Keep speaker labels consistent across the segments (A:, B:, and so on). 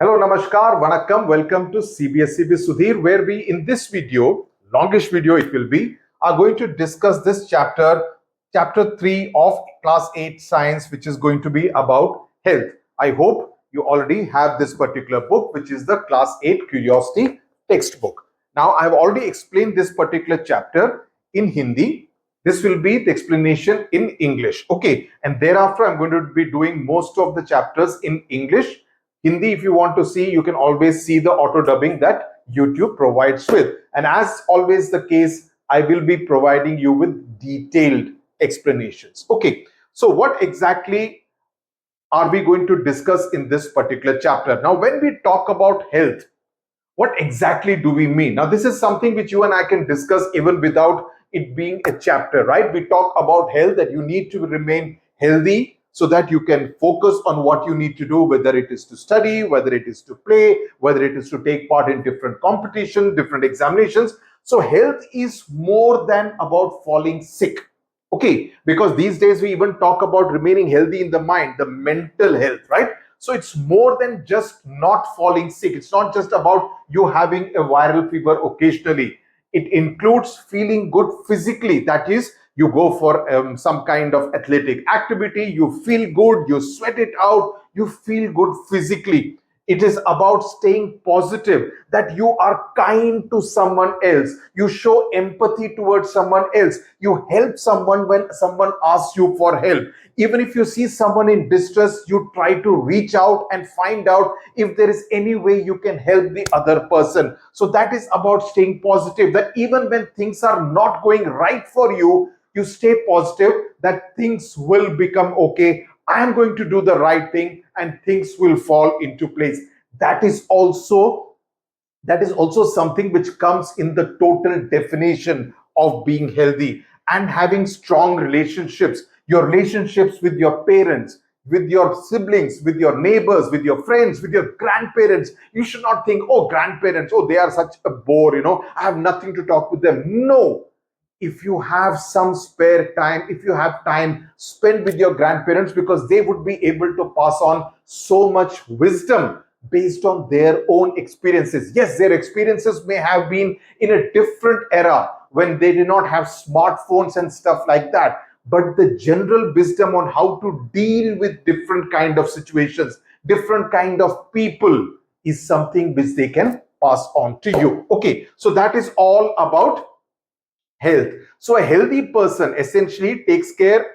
A: Hello, Namaskar, Vanakkam. Welcome to CBSE with Sudhir, where we, in this video, longish video it will be, are going to discuss this chapter 3 of class 8 science, which is going to be about health. I hope you already have this particular book, which is the class 8 Curiosity textbook. Now, I have already explained this particular chapter in Hindi. This will be the explanation in English. Okay. And thereafter, I'm going to be doing most of the chapters in English. Hindi, if you want to see, you can always see the auto dubbing that YouTube provides with. And as always the case, I will be providing you with detailed explanations. Okay. So what exactly are we going to discuss in this particular chapter? Now, when we talk about health, what exactly do we mean? Now, this is something which you and I can discuss even without it being a chapter, right? We talk about health, that you need to remain healthy so that you can focus on what you need to do, whether it is to study, whether it is to play, whether it is to take part in different competitions, different examinations. So health is more than about falling sick. Okay, because these days we even talk about remaining healthy in the mind, the mental health, right? So it's more than just not falling sick. It's not just about you having a viral fever occasionally. It includes feeling good physically. That is, you go for some kind of athletic activity, you feel good, you sweat it out, you feel good physically. It is about staying positive, that you are kind to someone else. You show empathy towards someone else. You help someone when someone asks you for help. Even if you see someone in distress, you try to reach out and find out if there is any way you can help the other person. So that is about staying positive, that even when things are not going right for you, you stay positive that things will become okay. I am going to do the right thing and things will fall into place. That is also something which comes in the total definition of being healthy, and having strong relationships, your relationships with your parents, with your siblings, with your neighbors, with your friends, with your grandparents. You should not think, oh, grandparents, oh, they are such a bore, I have nothing to talk with them. No, if you have some spare time, if you have time, spend with your grandparents, because they would be able to pass on so much wisdom based on their own experiences. Yes, their experiences may have been in a different era when they did not have smartphones and stuff like that, but the general wisdom on how to deal with different kind of situations, different kind of people, is something which they can pass on to you. Okay, so that is all about health. So a healthy person essentially takes care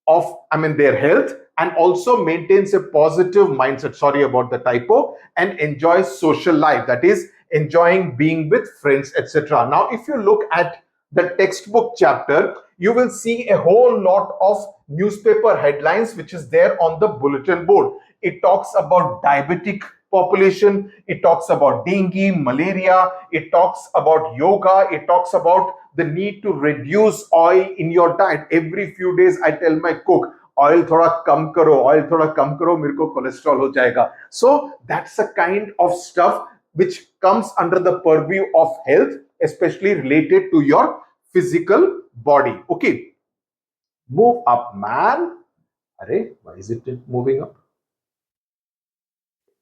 A: of, their health, and also maintains a positive mindset, sorry about the typo, and enjoys social life, that is enjoying being with friends, etc. Now, if you look at the textbook chapter, you will see a whole lot of newspaper headlines which is there on the bulletin board. It talks about diabetic population, it talks about dengue, malaria, it talks about yoga, it talks about the need to reduce oil in your diet. Every few days I tell my cook, oil thoda kam karo, mere ko cholesterol ho jayega. So that's the kind of stuff which comes under the purview of health, especially related to your physical body. Okay, move up, man. Array, why is it moving up?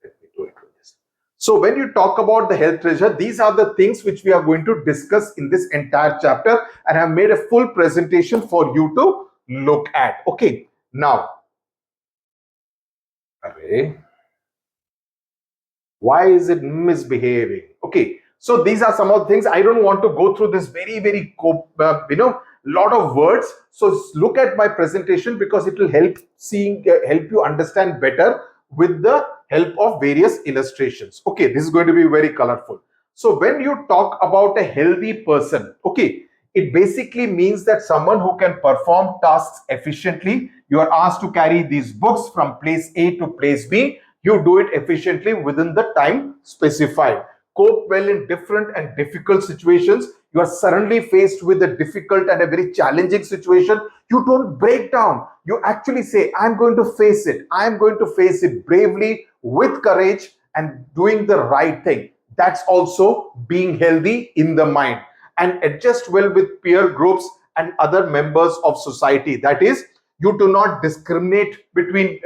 A: Let me do it with this. So when you talk about the health treasure, these are the things which we are going to discuss in this entire chapter, and I have made a full presentation for you to look at. Okay, now, array, why is it misbehaving? Okay, so these are some of the things. I don't want to go through this very lot of words. So look at my presentation, because it will help you understand better with the help of various illustrations. Okay, this is going to be very colorful. So when you talk about a healthy person, okay, it basically means that someone who can perform tasks efficiently. You are asked to carry these books from place A to place B. You do it efficiently within the time specified. Cope well in different and difficult situations. You are suddenly faced with a difficult and a very challenging situation. You don't break down. You actually say, I'm going to face it. I'm going to face it bravely, with courage, and doing the right thing. That's also being healthy in the mind. And adjust well with peer groups and other members of society. That is, You do not discriminate between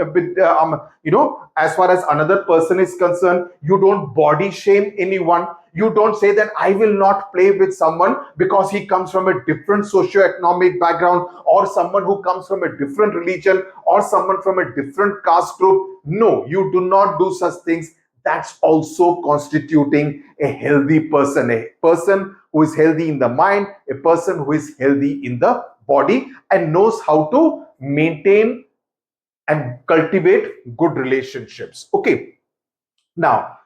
A: as far as another person is concerned. You don't body shame anyone. You don't say that I will not play with someone because he comes from a different socio-economic background, or someone who comes from a different religion, or someone from a different caste group. No, you do not do such things. That's also constituting a healthy person, a person who is healthy in the mind, a person who is healthy in the body, and knows how to maintain and cultivate good relationships. Okay, now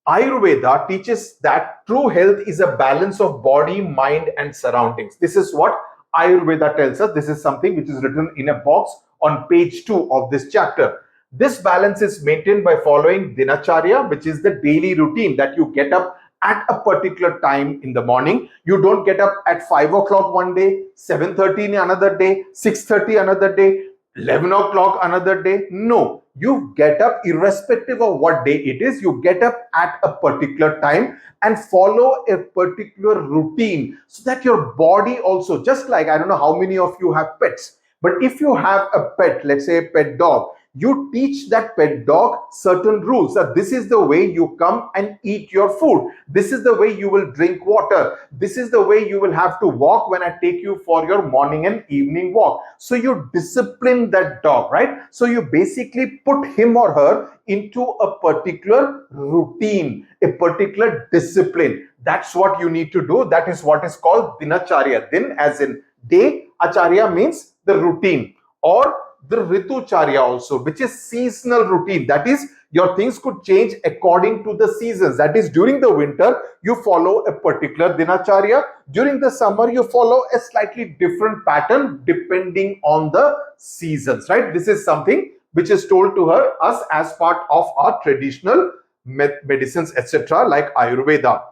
A: Ayurveda teaches that true health is a balance of body, mind, and surroundings. This is what Ayurveda tells us. This is something which is written in a box on page 2 of this chapter. This balance is maintained by following dinacharya, which is the daily routine that you get up at a particular time in the morning. You don't get up at 5 o'clock one day, 7:30 another day, 6:30 another day, 11 o'clock another day. No, you get up irrespective of what day it is. You get up at a particular time and follow a particular routine, so that your body also, just like, I don't know how many of you have pets, but if you have a pet, let's say a pet dog, you teach that pet dog certain rules, that this is the way you come and eat your food, this is the way you will drink water, this is the way you will have to walk when I take you for your morning and evening walk. So you discipline that dog, right? So you basically put him or her into a particular routine, a particular discipline. That's what you need to do. That is what is called dinacharya. Din as in day, acharya means the routine, or the ritucharya also, which is seasonal routine. That is, your things could change according to the seasons. That is, during the winter you follow a particular dinacharya, during the summer you follow a slightly different pattern depending on the seasons, right? This is something which is told to us as part of our traditional medicines, etc., like Ayurveda.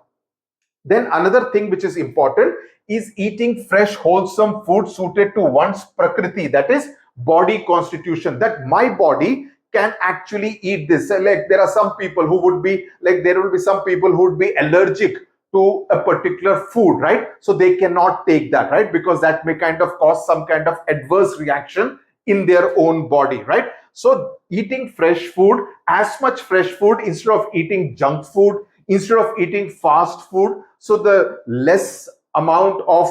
A: Then another thing which is important is eating fresh, wholesome food suited to one's prakriti, that is body constitution, that my body can actually eat this. Like, there are some people who would be like, there will be some people who would be allergic to a particular food, right? So they cannot take that, right? Because that may kind of cause some kind of adverse reaction in their own body, right? So eating fresh food, as much fresh food, instead of eating junk food, instead of eating fast food, so the less amount of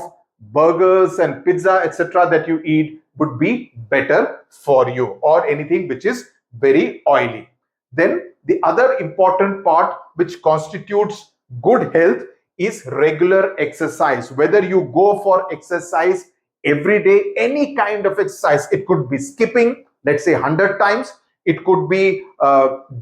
A: burgers and pizza, etc., that you eat would be better for you, or anything which is very oily. Then the other important part which constitutes good health is regular exercise. Whether you go for exercise every day, any kind of exercise, it could be skipping, let's say 100 times, it could be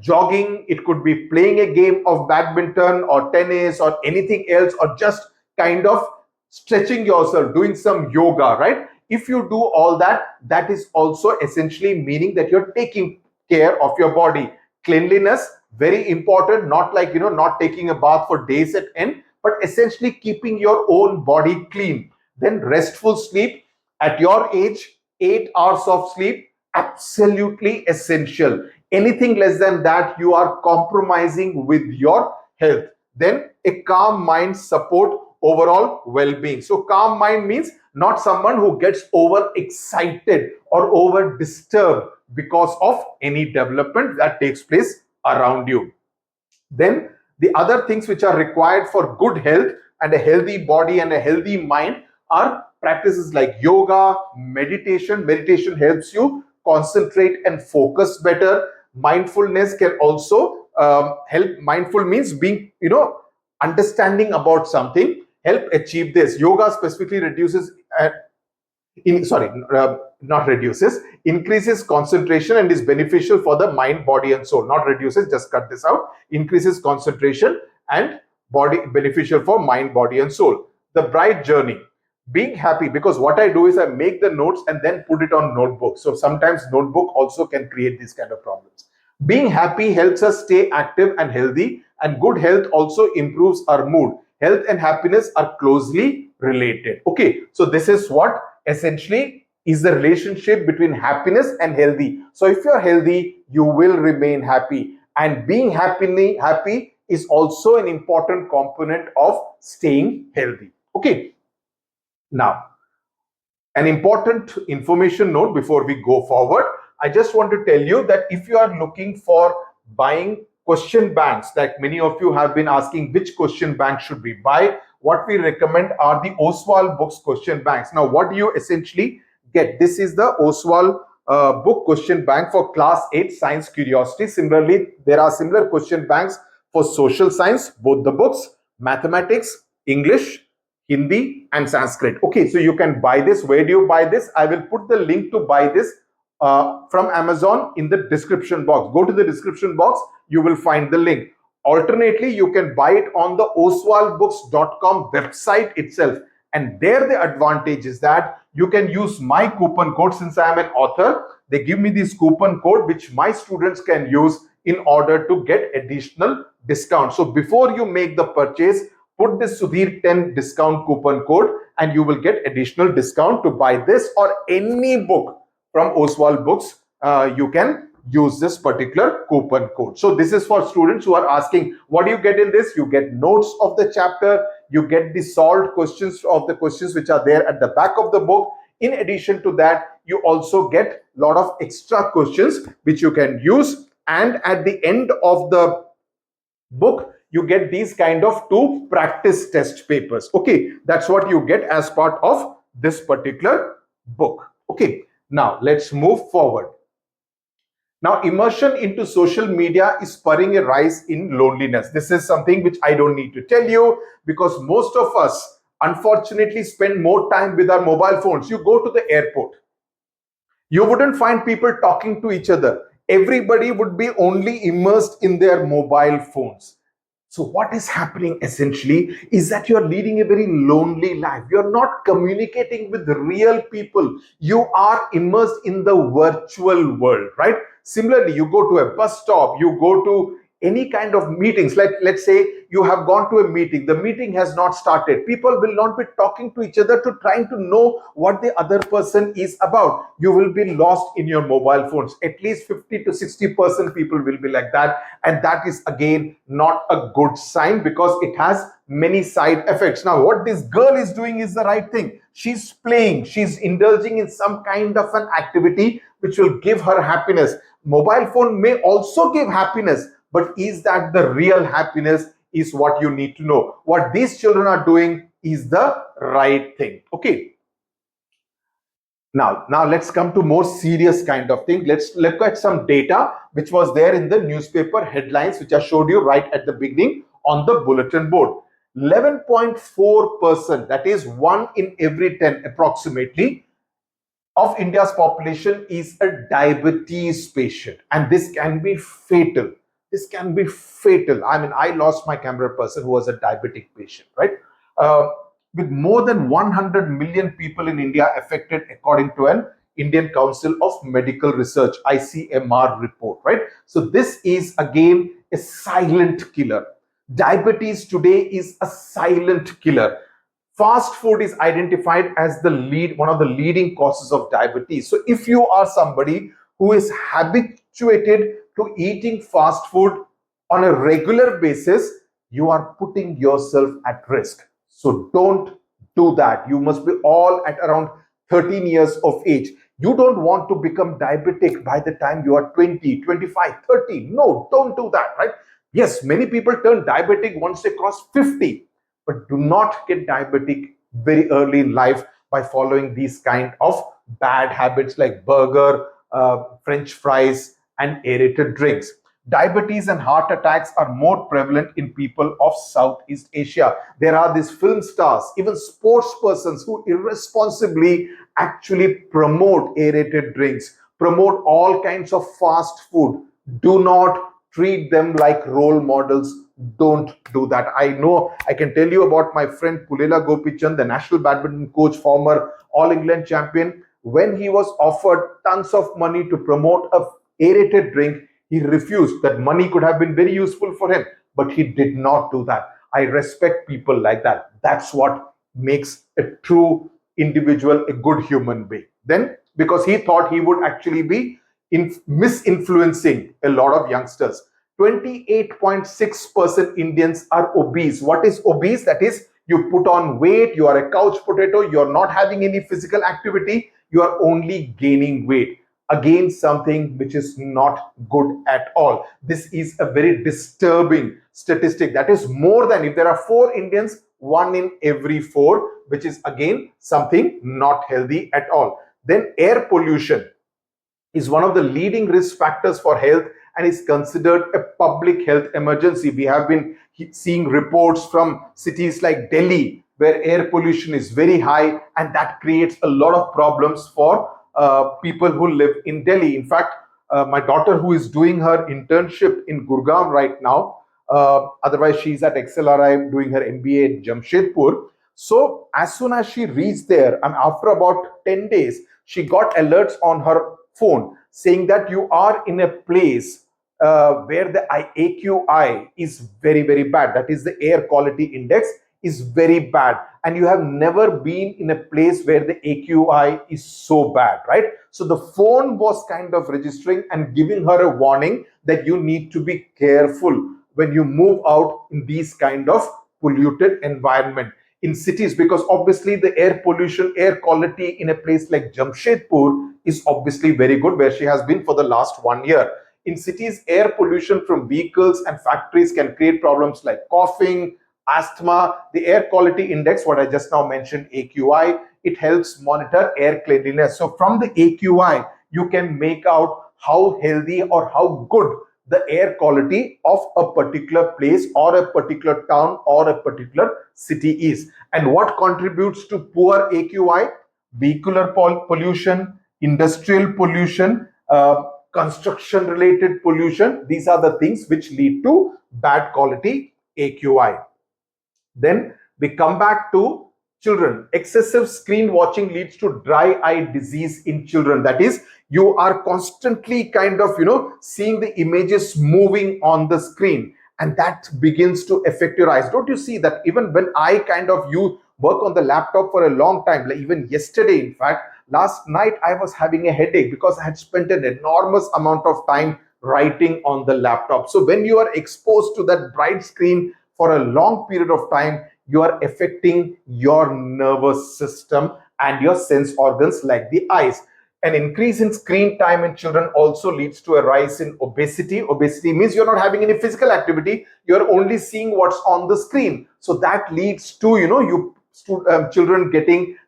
A: jogging, it could be playing a game of badminton or tennis or anything else, or just kind of stretching yourself, doing some yoga, right? If you do all that, that is also essentially meaning that you're taking care of your body. Cleanliness, very important, not like, not taking a bath for days at end, but essentially keeping your own body clean. Then restful sleep. At your age, 8 hours of sleep, absolutely essential. Anything less than that, you are compromising with your health. Then a calm mind support overall well-being. So calm mind means not someone who gets over excited or over disturbed because of any development that takes place around you. Then the other things which are required for good health and a healthy body and a healthy mind are practices like yoga, meditation. Meditation helps you concentrate and focus better. Mindfulness can also help. Mindful means being, understanding about something, help achieve this. Yoga specifically reduces not reduces, increases concentration and is beneficial for the mind, body, and soul. Not reduces, just cut this out. Increases concentration and body, beneficial for mind, body, and soul. The bright journey, being happy, because what I do is I make the notes and then put it on notebook. So sometimes notebook also can create these kind of problems. Being happy helps us stay active and healthy, and good health also improves our mood. Health and happiness are closely related. Okay, so this is what essentially is the relationship between happiness and healthy. So if you're healthy, you will remain happy, and being happy is also an important component of staying healthy. Okay, now An important information note before we go forward. I just want to tell you that if you are looking for buying question banks, like many of you have been asking which question bank should we buy, what we recommend are the Oswald books question banks. Now, what do you essentially get? This is the Oswald book question bank for class 8 science curiosity. Similarly, there are similar question banks for social science, both the books, mathematics, English, Hindi and Sanskrit. Okay, so you can buy this. Where do you buy this? I will put the link to buy this from Amazon in the description box. Go to the description box, you will find the link. Alternately, you can buy it on the oswaldbooks.com website itself. And there the advantage is that you can use my coupon code. Since I am an author, they give me this coupon code which my students can use in order to get additional discount. So before you make the purchase, put this Sudhir 10 discount coupon code and you will get additional discount to buy this or any book from Oswald Books. You can use this particular coupon code. So this is for students who are asking, what do you get in this? You get notes of the chapter, you get the solved questions of the questions which are there at the back of the book. In addition to that, you also get a lot of extra questions which you can use. And at the end of the book, you get these kind of 2 practice test papers. Okay, that's what you get as part of this particular book. Okay, now let's move forward. Now, immersion into social media is spurring a rise in loneliness. This is something which I don't need to tell you because most of us unfortunately spend more time with our mobile phones. You go to the airport, you wouldn't find people talking to each other. Everybody would be only immersed in their mobile phones. So what is happening essentially is that you're leading a very lonely life. You're not communicating with real people. You are immersed in the virtual world, right? Similarly, you go to a bus stop, you go to any kind of meetings, like let's say you have gone to a meeting, the meeting has not started, people will not be talking to each other to trying to know what the other person is about. You will be lost in your mobile phones. At least 50 to 60% people will be like that, and that is again not a good sign because it has many side effects. Now what this girl is doing is the right thing. She's playing, she's indulging in some kind of an activity which will give her happiness. Mobile phone may also give happiness, but is that the real happiness is what you need to know. What these children are doing is the right thing. Okay. Now let's come to more serious kind of thing. Let's look at some data which was there in the newspaper headlines, which I showed you right at the beginning on the bulletin board. 11.4%, that is 1 in every 10 approximately, of India's population is a diabetes patient, and this can be fatal. This can be fatal. I mean, I lost my camera person who was a diabetic patient, right? With more than 100 million people in India affected, according to an Indian Council of Medical Research (ICMR) report, right? So this is again a silent killer. Diabetes today is a silent killer. Fast food is identified as one of the leading causes of diabetes. So if you are somebody who is habituated to eating fast food on a regular basis, you are putting yourself at risk. So don't do that. You must be all at around 13 years of age. You don't want to become diabetic by the time you are 20, 25, 30. No, don't do that, right? Yes, many people turn diabetic once they cross 50. But do not get diabetic very early in life by following these kind of bad habits like burger, French fries, and aerated drinks. Diabetes and heart attacks are more prevalent in people of Southeast Asia. There are these film stars, even sports persons who irresponsibly actually promote aerated drinks, promote all kinds of fast food. Do not treat them like role models. Don't do that. I know, I can tell you about my friend Pulela Gopichand, the national badminton coach, former All England champion. When he was offered tons of money to promote a aerated drink, he refused. That money could have been very useful for him, but he did not do that. I respect people like that. That's what makes a true individual a good human being. Then, because he thought he would actually be misinfluencing a lot of youngsters. 28.6% Indians are obese. What is obese? That is, You put on weight, you are a couch potato, you're not having any physical activity, you are only gaining weight. Again, something which is not good at all. This is a very disturbing statistic. That is more than, if there are 4 Indians, 1 in every 4, which is again something not healthy at all. Then air pollution is one of the leading risk factors for health and is considered a public health emergency. We have been seeing reports from cities like Delhi where air pollution is very high, and that creates a lot of problems for people who live in Delhi. In fact, my daughter, who is doing her internship in Gurgaon right now, otherwise she's at XLRI doing her MBA in Jamshedpur. So as soon as she reached there, and after about 10 days, she got alerts on her phone saying that you are in a place where the AQI is very, very bad. That is, the air quality index is very bad, and you have never been in a place where the AQI is so bad, right? So the phone was kind of registering and giving her a warning that you need to be careful when you move out in these kind of polluted environment in cities, because obviously the air pollution, air quality in a place like Jamshedpur is obviously very good, where she has been for the last 1 year. In cities, air pollution from vehicles and factories can create problems like coughing, asthma. The air quality index, what I just now mentioned, AQI, it helps monitor air cleanliness. So from the AQI, you can make out how healthy or how good the air quality of a particular place or a particular town or a particular city is. And what contributes to poor AQI? Vehicular pollution, industrial pollution, construction related pollution. These are the things which lead to bad quality AQI. Then we come back to children. Excessive screen watching leads to dry eye disease in children. That is, you are constantly kind of, seeing the images moving on the screen, and that begins to affect your eyes. Don't you see that even when I kind of work on the laptop for a long time, like even yesterday, in fact, last night I was having a headache because I had spent an enormous amount of time writing on the laptop. So when you are exposed to that bright screen for a long period of time, you are affecting your nervous system and your sense organs like the eyes. An increase in screen time in children also leads to a rise in obesity. Obesity means you're not having any physical activity, you're only seeing what's on the screen. So that leads to children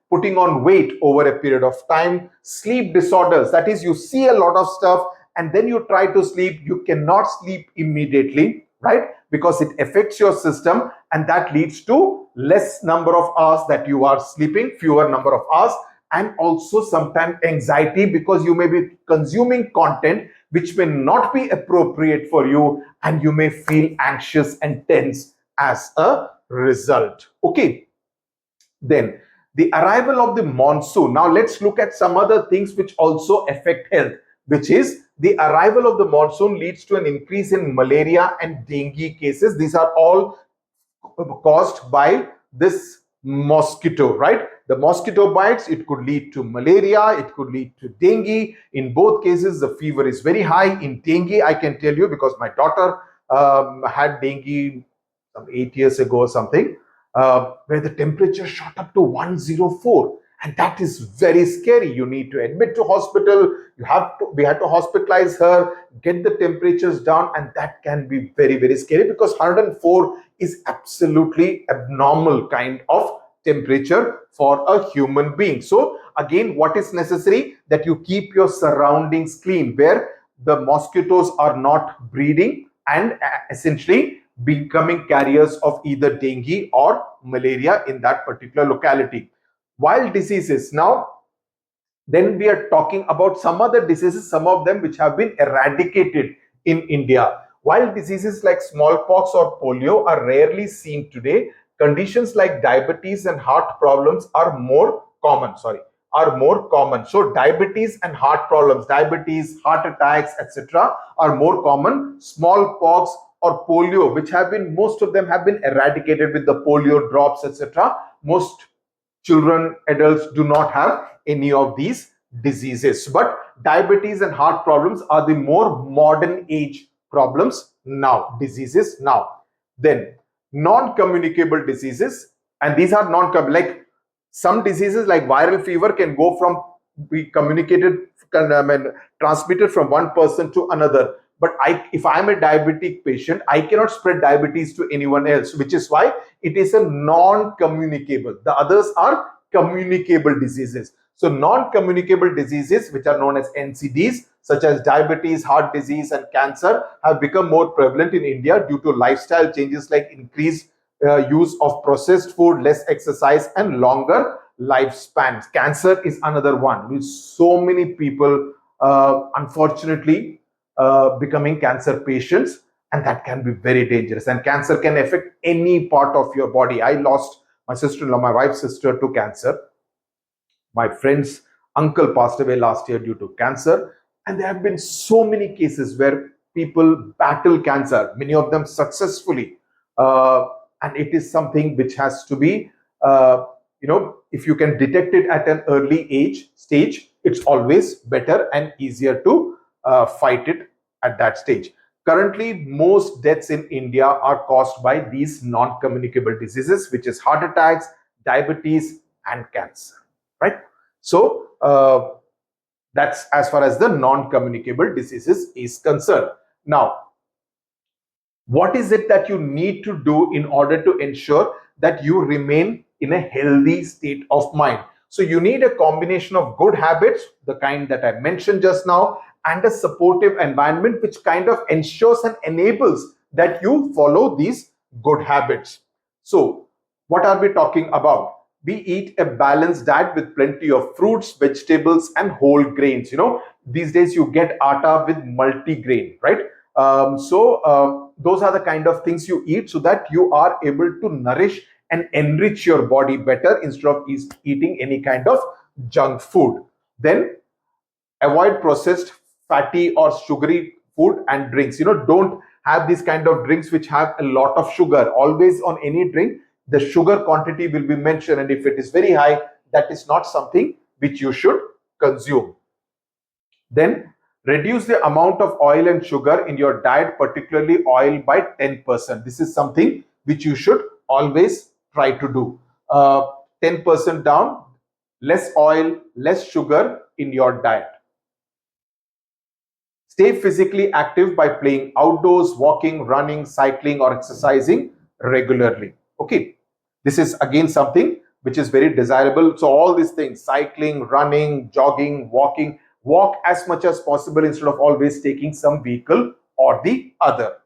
A: putting on weight over a period of time. Sleep disorders, that is, you see a lot of stuff and then you try to sleep, you cannot sleep immediately, right? Because it affects your system, and that leads to less number of hours that you are sleeping, fewer number of hours, and also sometimes anxiety, because you may be consuming content which may not be appropriate for you, and you may feel anxious and tense as a result. Okay. Then the arrival of the monsoon. Now let's look at some other things which also affect health, which is the arrival of the monsoon leads to an increase in malaria and dengue cases. These are all caused by this mosquito, right? The mosquito bites, it could lead to malaria, it could lead to dengue. In both cases, the fever is very high. In dengue, I can tell you because my daughter had dengue some 8 years ago or something, where the temperature shot up to 104. And that is very scary. You need to admit to hospital. We had to hospitalize her, get the temperatures down, and that can be very, very scary because 104 is absolutely abnormal kind of temperature for a human being. So again, what is necessary? That you keep your surroundings clean, where the mosquitoes are not breeding and essentially becoming carriers of either dengue or malaria in that particular locality. Wild diseases. Now, then we are talking about some other diseases, some of them which have been eradicated in India. Wild diseases like smallpox or polio are rarely seen today. Conditions like diabetes and heart problems are more common. So diabetes and heart problems, diabetes, heart attacks, etc., are more common. Smallpox or polio, which most of them have been eradicated with the polio drops, etc. Most children, adults do not have any of these diseases. But diabetes and heart problems are the more modern age problems now, diseases now. Then non-communicable diseases. And these are like some diseases like viral fever can go from be communicated transmitted from one person to another. But if I'm a diabetic patient, I cannot spread diabetes to anyone else, which is why it is a non-communicable. The others are communicable diseases. So non-communicable diseases, which are known as NCDs, such as diabetes, heart disease, and cancer, have become more prevalent in India due to lifestyle changes like increased use of processed food, less exercise, and longer lifespans. Cancer is another one, with so many people, unfortunately, becoming cancer patients, and that can be very dangerous. And cancer can affect any part of your body. I lost my sister-in-law, my wife's sister, to cancer. My friend's uncle passed away last year due to cancer. And there have been so many cases where people battle cancer, many of them successfully. And it is something which has to be, if you can detect it at an early stage, it's always better and easier to fight it at that stage. Currently, most deaths in India are caused by these non-communicable diseases, which is heart attacks, diabetes, and cancer, right? So that's as far as the non-communicable diseases is concerned. Now, what is it that you need to do in order to ensure that you remain in a healthy state of mind? So you need a combination of good habits, the kind that I mentioned just now, and a supportive environment which kind of ensures and enables that you follow these good habits. So what are we talking about? We eat a balanced diet with plenty of fruits, vegetables, and whole grains. These days you get atta with multi-grain, right? Those are the kind of things you eat so that you are able to nourish and enrich your body better instead of eating any kind of junk food. Then avoid processed, fatty, or sugary food and drinks. Don't have these kind of drinks which have a lot of sugar. Always on any drink, the sugar quantity will be mentioned, and if it is very high, that is not something which you should consume. Then reduce the amount of oil and sugar in your diet, particularly oil, by 10%. This is something which you should always try to do. 10% down, less oil, less sugar in your diet. Stay physically active by playing outdoors, walking, running, cycling, or exercising regularly. Okay, this is again something which is very desirable. So all these things, cycling, running, jogging, walking, walk as much as possible instead of always taking some vehicle or the other.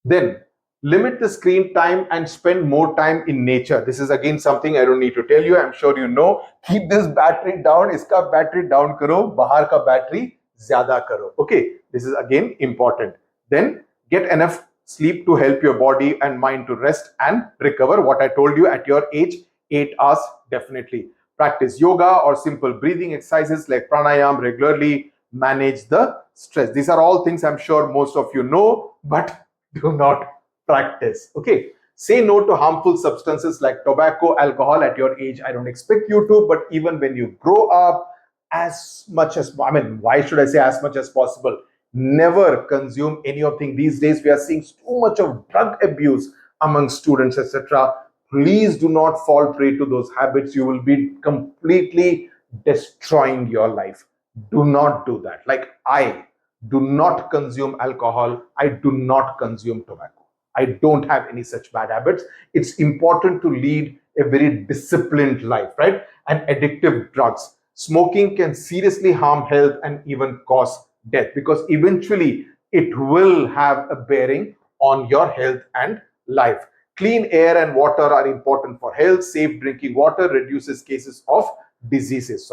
A: Then limit the screen time and spend more time in nature. This is again something I don't need to tell you. I'm sure you know. Keep this battery down. Iska battery down karo. Bahar ka battery zyada karo. Okay. This is again important. Then get enough sleep to help your body and mind to rest and recover. What I told you, at your age, 8 hours definitely. Practice yoga or simple breathing exercises like pranayam regularly. Manage the stress. These are all things I'm sure most of you know, but do not practice. Okay, say no to harmful substances like tobacco, alcohol at your age. I don't expect you to, but even when you grow up, as much as, why should I say as much as possible? Never consume any of things. These days we are seeing so much of drug abuse among students, etc. Please do not fall prey to those habits. You will be completely destroying your life. Do not do that. Like, I do not consume alcohol. I do not consume tobacco. I don't have any such bad habits. It's important to lead a very disciplined life, right? And addictive drugs. Smoking can seriously harm health and even cause death, because eventually it will have a bearing on your health and life. Clean air and water are important for health. Safe drinking water reduces cases of diseases.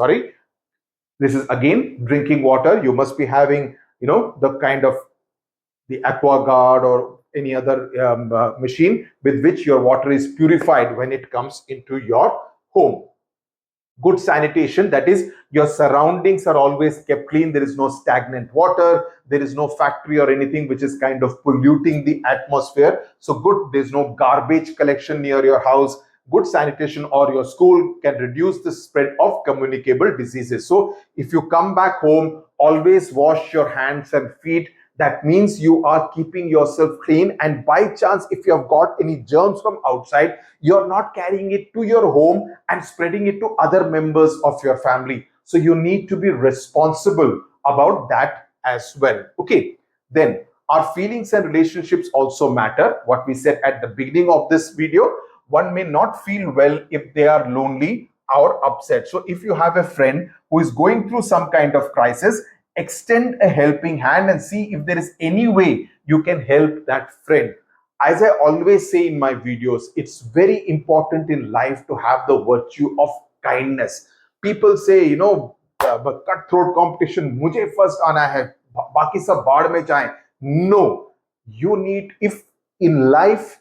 A: This is again drinking water. You must be having, the kind of the AquaGuard or any other machine with which your water is purified when it comes into your home. Good sanitation, that is, your surroundings are always kept clean. There is no stagnant water. There is no factory or anything which is kind of polluting the atmosphere. So good, there's no garbage collection near your house. Good sanitation or your school can reduce the spread of communicable diseases. So if you come back home, always wash your hands and feet That means you are keeping yourself clean, and by chance if you have got any germs from outside, you're not carrying it to your home and spreading it to other members of your family. So you need to be responsible about that as well. Okay, then our feelings and relationships also matter. What we said at the beginning of this video, one may not feel well if they are lonely or upset. So if you have a friend who is going through some kind of crisis, extend a helping hand and see if there is any way you can help that friend. As I always say in my videos, it's very important in life to have the virtue of kindness. People say, cutthroat competition, मुझे first आना है, बाकी सब बाढ़ में जाएं. No, you need, in life,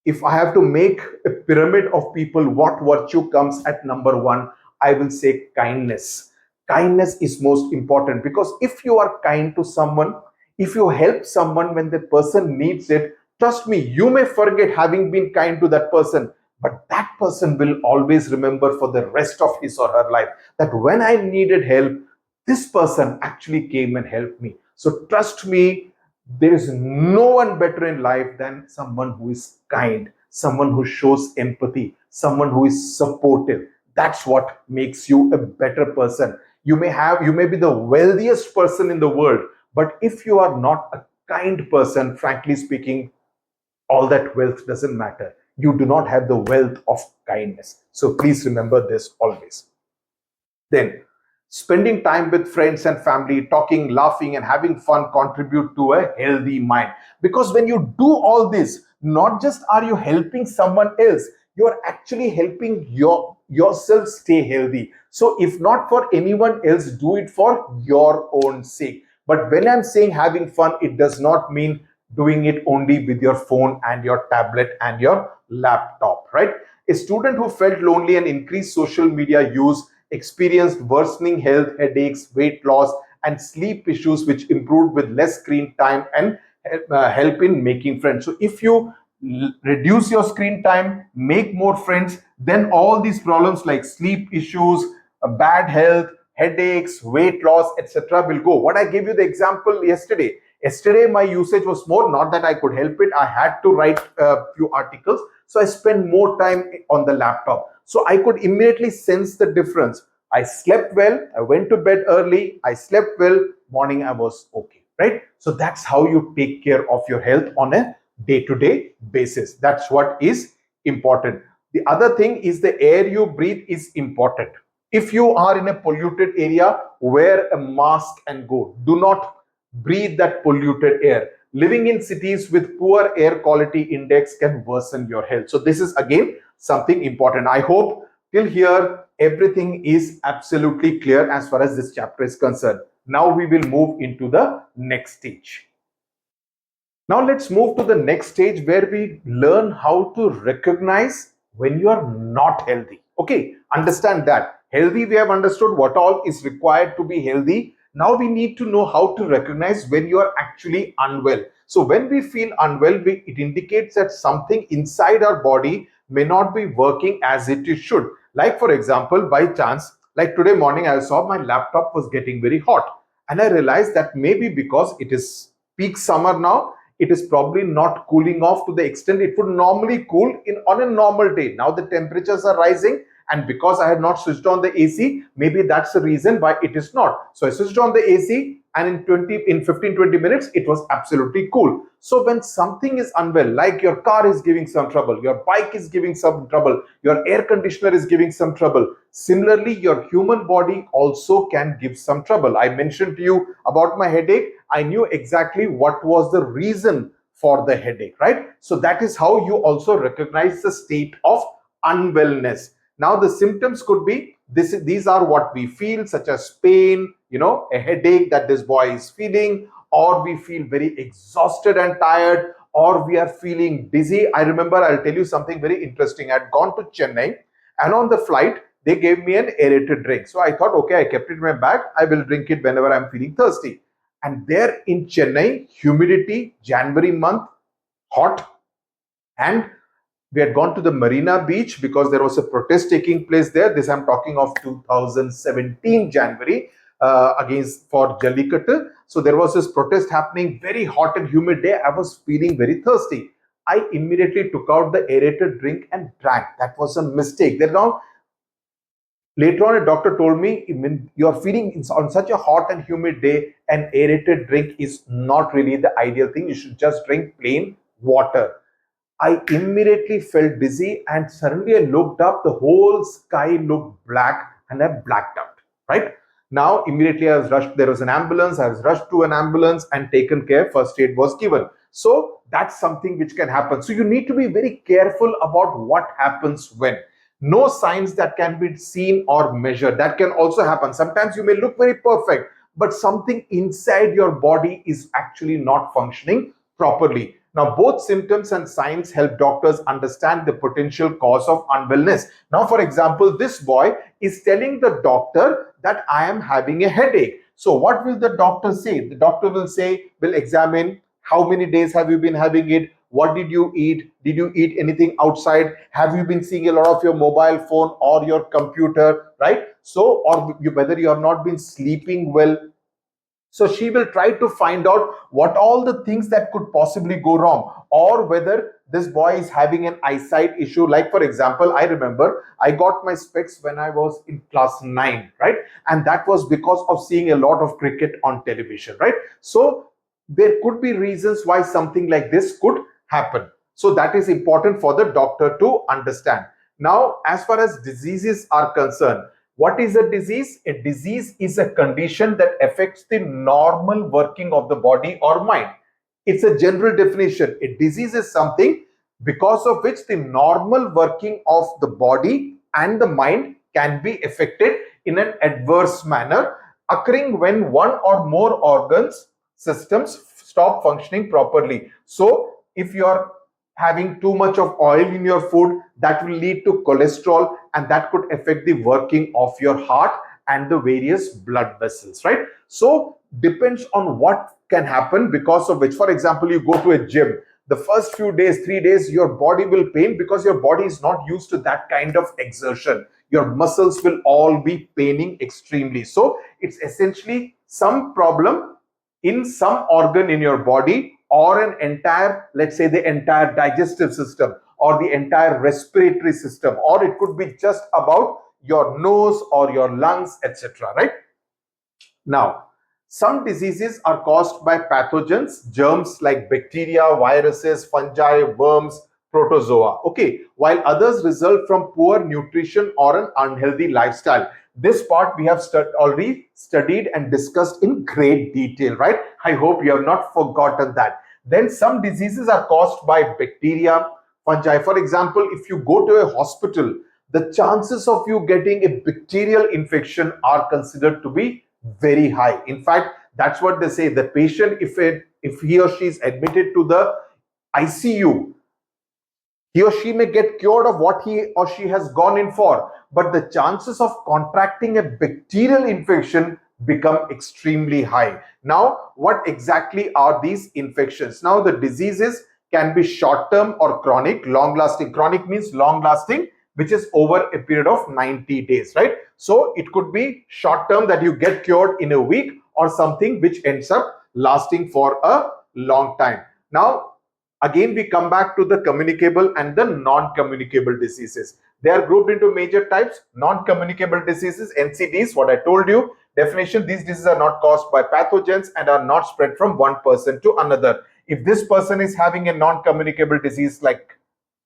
A: if I have to make a pyramid of people, what virtue comes at number one, I will say kindness. Kindness is most important, because if you are kind to someone, if you help someone when the person needs it, trust me, you may forget having been kind to that person, but that person will always remember for the rest of his or her life that when I needed help, this person actually came and helped me. So trust me, there is no one better in life than someone who is kind, someone who shows empathy, someone who is supportive. That's what makes you a better person. You may be the wealthiest person in the world, but if you are not a kind person, frankly speaking, all that wealth doesn't matter. You do not have the wealth of kindness. So please remember this always. Then, spending time with friends and family, talking, laughing, and having fun contribute to a healthy mind. Because when you do all this, not just are you helping someone else, you are actually helping yourself stay healthy. So if not for anyone else, do it for your own sake. But when I'm saying having fun, it does not mean doing it only with your phone and your tablet and your laptop, right? A student who felt lonely and increased social media use experienced worsening health, headaches, weight loss, and sleep issues, which improved with less screen time and help in making friends. So if you reduce your screen time, make more friends, then all these problems like sleep issues, bad health, headaches, weight loss, etc. will go. What I gave you the example yesterday. Yesterday, my usage was more, not that I could help it. I had to write a few articles. So I spent more time on the laptop. So I could immediately sense the difference. I slept well. I went to bed early. I slept well. Morning, I was okay, right? So that's how you take care of your health on a day-to-day basis. That's what is important. The other thing is the air you breathe is important. If you are in a polluted area, wear a mask and go. Do not breathe that polluted air. Living in cities with poor air quality index can worsen your health. So this is again something important. I hope till here everything is absolutely clear as far as this chapter is concerned. Now we will move into the next stage. Now let's move to the next stage where we learn how to recognize when you are not healthy. Okay, understand that. Healthy, we have understood what all is required to be healthy. Now we need to know how to recognize when you are actually unwell. So when we feel unwell, it indicates that something inside our body may not be working as it should. Like for example, by chance, like today morning, I saw my laptop was getting very hot. And I realized that maybe because it is peak summer now, it is probably not cooling off to the extent it would normally cool on a normal day. Now the temperatures are rising, and because I had not switched on the AC, maybe that's the reason why it is not. So I switched on the AC, and in 15-20 minutes it was absolutely cool. So when something is unwell, like your car is giving some trouble, your bike is giving some trouble, your air conditioner is giving some trouble, similarly your human body also can give some trouble. I mentioned to you about my headache. I knew exactly what was the reason for the headache, right? So that is how you also recognize the state of unwellness. Now the symptoms could be these are what we feel, such as pain, a headache that this boy is feeling, or we feel very exhausted and tired, or we are feeling dizzy. I remember, I'll tell you something very interesting. I'd gone to Chennai, and on the flight they gave me an aerated drink. So I thought, okay, I kept it in my bag. I will drink it whenever I'm feeling thirsty. And there in Chennai, humidity, January month, hot, and we had gone to the Marina Beach because there was a protest taking place there. This I'm talking of 2017 January. against for Jallikattu. So there was this protest happening, very hot and humid day. I was feeling very thirsty. I immediately took out the aerated drink and drank. That was a mistake. Then now, later on, a doctor told me, when you are feeling on such a hot and humid day, an aerated drink is not really the ideal thing. You should just drink plain water. I immediately felt dizzy, and suddenly I looked up, the whole sky looked black, and I blacked out, right? Now, immediately I was rushed, there was an ambulance, I was rushed to an ambulance and taken care, first aid was given. So that's something which can happen. So you need to be very careful about what happens when. No signs that can be seen or measured. That can also happen. Sometimes you may look very perfect, but something inside your body is actually not functioning properly. Now, both symptoms and signs help doctors understand the potential cause of unwellness. Now, for example, this boy is telling the doctor that I am having a headache. So what will the doctor say? The doctor will examine how many days have you been having it? What did you eat? Did you eat anything outside? Have you been seeing a lot of your mobile phone or your computer, right? So, or whether you have not been sleeping well. So she will try to find out what all the things that could possibly go wrong, or whether this boy is having an eyesight issue. Like, for example, I remember I got my specs when I was in class 9, right? And that was because of seeing a lot of cricket on television, right? So there could be reasons why something like this could happen. So that is important for the doctor to understand. Now, as far as diseases are concerned, what is a disease? A disease is a condition that affects the normal working of the body or mind. It's a general definition. A disease is something because of which the normal working of the body and the mind can be affected in an adverse manner, occurring when one or more organs, systems stop functioning properly. So if you are having too much of oil in your food, that will lead to cholesterol, and that could affect the working of your heart and the various blood vessels, right? So depends on what can happen, because of which, for example, you go to a gym, the first few days, 3 days, your body will pain because your body is not used to that kind of exertion. Your muscles will all be paining extremely. So it's essentially some problem in some organ in your body, or an entire, let's say, the entire digestive system or the entire respiratory system, or it could be just about your nose or your lungs, etc., right? Now, some diseases are caused by pathogens, germs like bacteria, viruses, fungi, worms, protozoa, okay, while others result from poor nutrition or an unhealthy lifestyle. This part we have already studied and discussed in great detail, right? I hope you have not forgotten that. Then some diseases are caused by bacteria, fungi. For example, if you go to a hospital, the chances of you getting a bacterial infection are considered to be very high. In fact, that's what they say. The patient, if he or she is admitted to the ICU, he or she may get cured of what he or she has gone in for, but the chances of contracting a bacterial infection become extremely high. Now, what exactly are these infections? Now, the diseases can be short-term or chronic. Long-lasting, chronic means long-lasting, which is over a period of 90 days, right? So it could be short-term, that you get cured in a week, or something which ends up lasting for a long time. Now, again, we come back to the communicable and the non-communicable diseases. They are grouped into major types. Non-communicable diseases, NCDs, what I told you. Definition: these diseases are not caused by pathogens and are not spread from one person to another. If this person is having a non-communicable disease, like,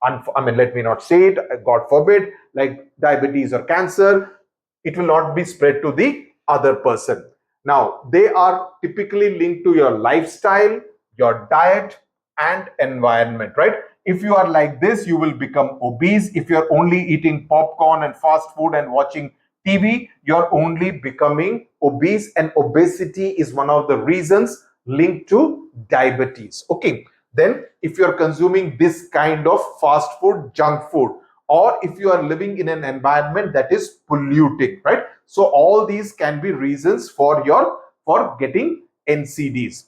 A: let me not say it, God forbid, like diabetes or cancer, it will not be spread to the other person. Now, they are typically linked to your lifestyle, your diet, and environment, right? If you are like this, you will become obese. If you're only eating popcorn and fast food and watching TV, you're only becoming obese, and obesity is one of the reasons linked to diabetes. Okay, then if you're consuming this kind of fast food, junk food, or if you are living in an environment that is polluting, right? So all these can be reasons for getting NCDs.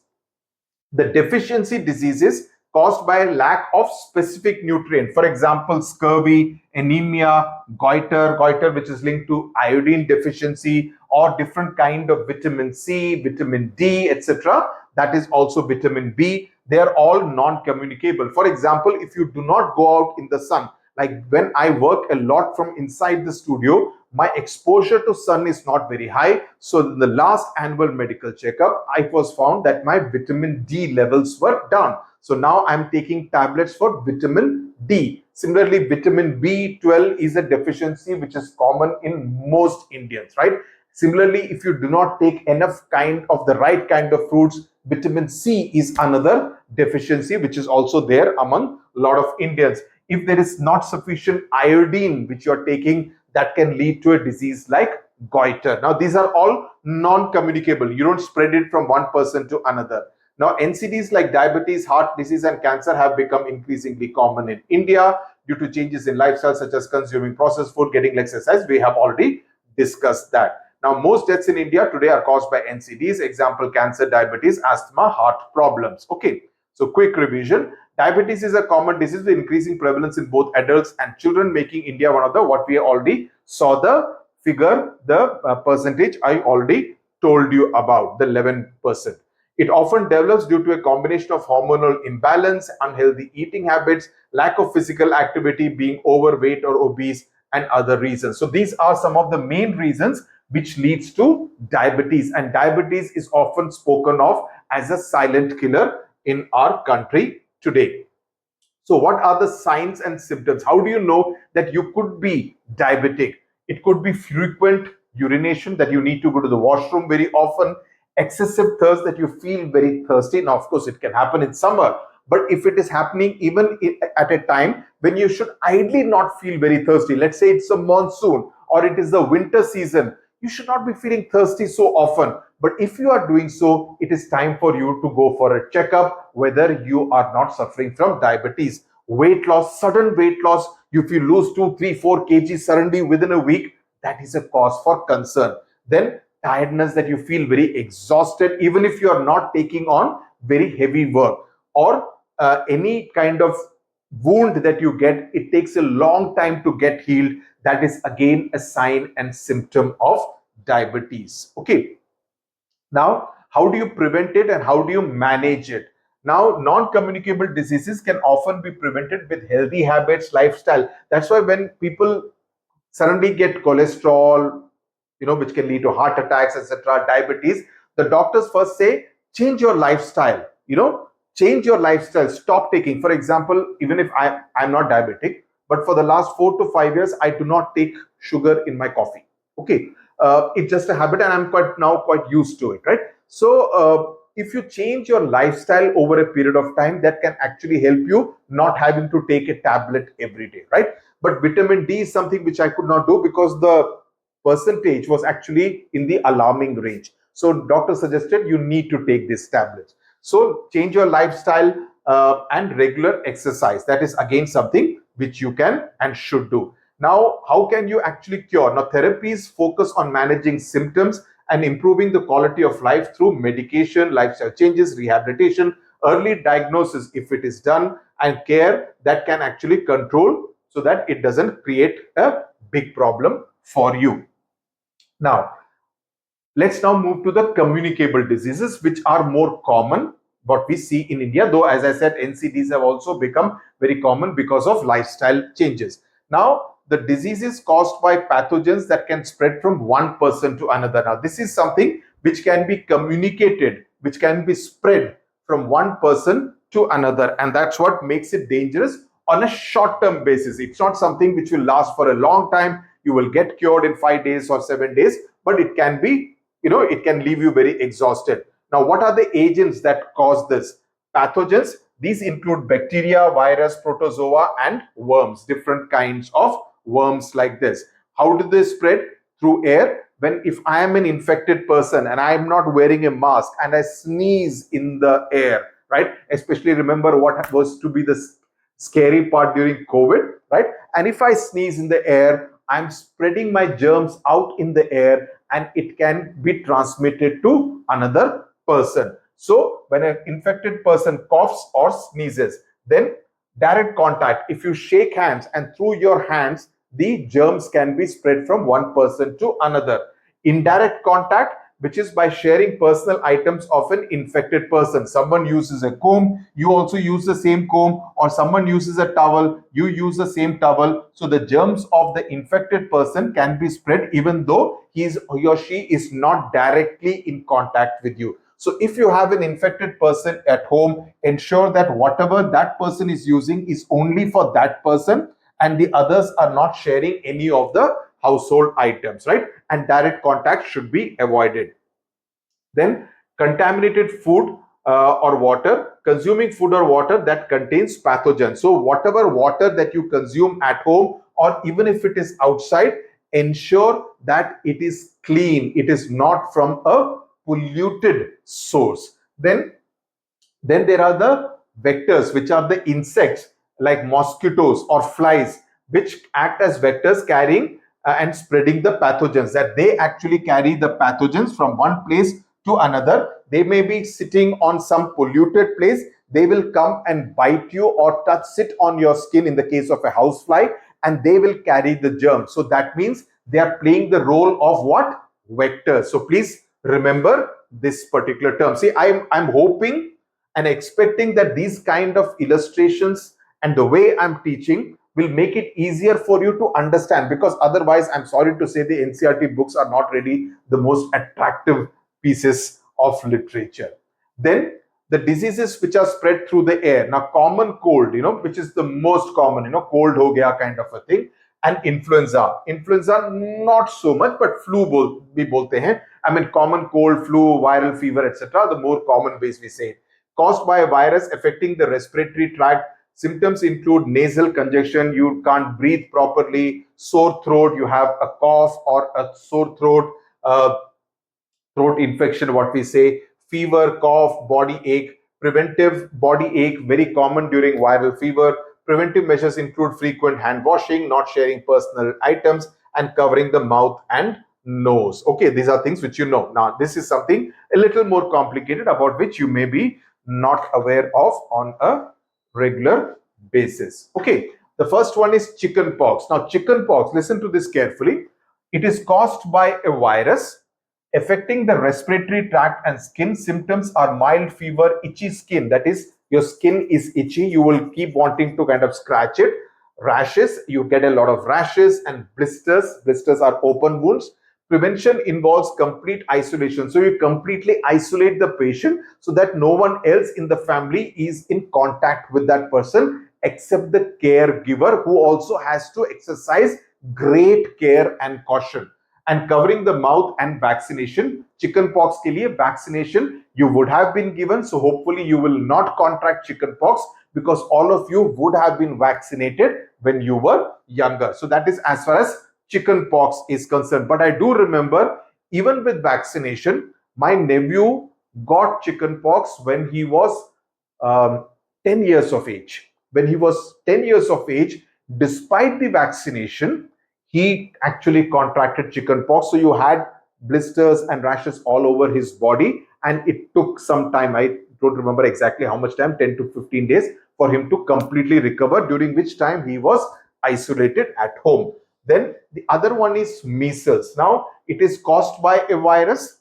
A: The deficiency diseases caused by lack of specific nutrient. For example, scurvy, anemia, goiter which is linked to iodine deficiency, or different kind of vitamin C, vitamin D, etc. That is also vitamin B. They are all non-communicable. For example, if you do not go out in the sun, like when I work a lot from inside the studio, my exposure to sun is not very high. So in the last annual medical checkup, I was found that my vitamin D levels were down. So now I'm taking tablets for vitamin D. Similarly, vitamin B12 is a deficiency which is common in most Indians, right? Similarly, if you do not take enough kind of the right kind of fruits, vitamin C is another deficiency which is also there among a lot of Indians. If there is not sufficient iodine which you are taking, that can lead to a disease like goiter. Now, these are all non-communicable. You don't spread it from one person to another. Now, NCDs like diabetes, heart disease, and cancer have become increasingly common in India due to changes in lifestyle, such as consuming processed food, getting exercise. We have already discussed that. Now, most deaths in India today are caused by NCDs. Example, cancer, diabetes, asthma, heart problems. Okay, so quick revision. Diabetes is a common disease with increasing prevalence in both adults and children, making India one of the, what we already saw the figure, the percentage I already told you about, the 11%. It often develops due to a combination of hormonal imbalance, unhealthy eating habits, lack of physical activity, being overweight or obese, and other reasons. So these are some of the main reasons which leads to diabetes, and diabetes is often spoken of as a silent killer in our country today. So what are the signs and symptoms? How do you know that you could be diabetic? It could be frequent urination, that you need to go to the washroom very often, excessive thirst, that you feel very thirsty. Now, of course, it can happen in summer, but if it is happening even at a time when you should ideally not feel very thirsty, let's say it's a monsoon or it is the winter season, you should not be feeling thirsty so often. But if you are doing so, it is time for you to go for a checkup whether you are not suffering from diabetes. Weight loss, sudden weight loss, if you lose 2, 3, 4 kg suddenly within a week, that is a cause for concern. Then tiredness, that you feel very exhausted even if you are not taking on very heavy work, or any kind of wound that you get, it takes a long time to get healed. That is again a sign and symptom of diabetes. Okay. Now, how do you prevent it and how do you manage it? Now, non-communicable diseases can often be prevented with healthy habits, lifestyle. That's why when people suddenly get cholesterol, which can lead to heart attacks, etc., diabetes, the doctors first say, change your lifestyle, change your lifestyle, stop taking. For example, even if I'm not diabetic, but for the last 4 to 5 years, I do not take sugar in my coffee. Okay. It's just a habit and I'm quite used to it, right? So if you change your lifestyle over a period of time, that can actually help you not having to take a tablet every day, right? But vitamin D is something which I could not do because the percentage was actually in the alarming range. So doctor suggested you need to take these tablets. So change your lifestyle and regular exercise. That is again something which you can and should do. Now, how can you actually cure? Now, therapies focus on managing symptoms and improving the quality of life through medication, lifestyle changes, rehabilitation, early diagnosis if it is done, and care that can actually control so that it doesn't create a big problem for you. Now, let's now move to the communicable diseases, which are more common, what we see in India, though, as I said, NCDs have also become very common because of lifestyle changes. Now, the diseases caused by pathogens that can spread from one person to another. Now, this is something which can be communicated, which can be spread from one person to another. And that's what makes it dangerous on a short-term basis. It's not something which will last for a long time. You will get cured in 5 days or 7 days, but it can be, it can leave you very exhausted. Now, what are the agents that cause this? Pathogens, these include bacteria, virus, protozoa, and worms, different kinds of worms like this. How do they spread? Through air. If I am an infected person and I am not wearing a mask and I sneeze in the air, right? Especially remember what was to be the scary part during COVID, right? And if I sneeze in the air, I'm spreading my germs out in the air and it can be transmitted to another person. So when an infected person coughs or sneezes, then direct contact, if you shake hands and through your hands, the germs can be spread from one person to another. Indirect contact, which is by sharing personal items of an infected person. Someone uses a comb, you also use the same comb, or someone uses a towel, you use the same towel. So the germs of the infected person can be spread even though he or she is not directly in contact with you. So if you have an infected person at home, ensure that whatever that person is using is only for that person and the others are not sharing any of the household items, right? And direct contact should be avoided. Then contaminated food or water, consuming food or water that contains pathogens. So whatever water that you consume at home or even if it is outside, ensure that it is clean. It is not from a polluted source. Then there are the vectors, which are the insects like mosquitoes or flies, which act as vectors carrying and spreading the pathogens, that they actually carry the pathogens from one place to another. They may be sitting on some polluted place. They will come and bite you or sit on your skin in the case of a housefly, and they will carry the germs. So that means they are playing the role of what? Vectors. So please remember this particular term. See, I'm hoping and expecting that these kind of illustrations and the way I'm teaching will make it easier for you to understand, because otherwise, I'm sorry to say, the NCERT books are not really the most attractive pieces of literature. Then the diseases which are spread through the air. Now, common cold, which is the most common, cold ho gaya kind of a thing, and influenza. Influenza, not so much, but flu bhi bolte hain. I mean, common cold, flu, viral fever, etc. The more common ways we say it. Caused by a virus affecting the respiratory tract. Symptoms include nasal congestion, you can't breathe properly, sore throat, you have a cough or a sore throat, throat infection, what we say, fever, cough, body ache. Preventive body ache, very common during viral fever. Preventive measures include frequent hand washing, not sharing personal items, and covering the mouth and nose. Okay, these are things which you know. Now, this is something a little more complicated about which you may be not aware of on a regular basis. Okay, the first one is chicken pox. Now, chicken pox, listen to this carefully. It is caused by a virus affecting the respiratory tract and skin. Symptoms are mild fever, itchy skin, that is, your skin is itchy, you will keep wanting to kind of scratch it. Rashes, you get a lot of rashes, and blisters. Blisters are open wounds. Prevention involves complete isolation. So you completely isolate the patient so that no one else in the family is in contact with that person except the caregiver, who also has to exercise great care and caution. And covering the mouth and vaccination. Chicken pox ke liye vaccination you would have been given, so hopefully you will not contract chicken pox because all of you would have been vaccinated when you were younger. So that is as far as chicken pox is concerned. But I do remember, even with vaccination, my nephew got chicken pox when he was 10 years of age. When he was 10 years of age, despite the vaccination, he actually contracted chicken pox. So you had blisters and rashes all over his body, and it took some time. I don't remember exactly how much time, 10 to 15 days, for him to completely recover, during which time he was isolated at home. Then the other one is measles. Now, it is caused by a virus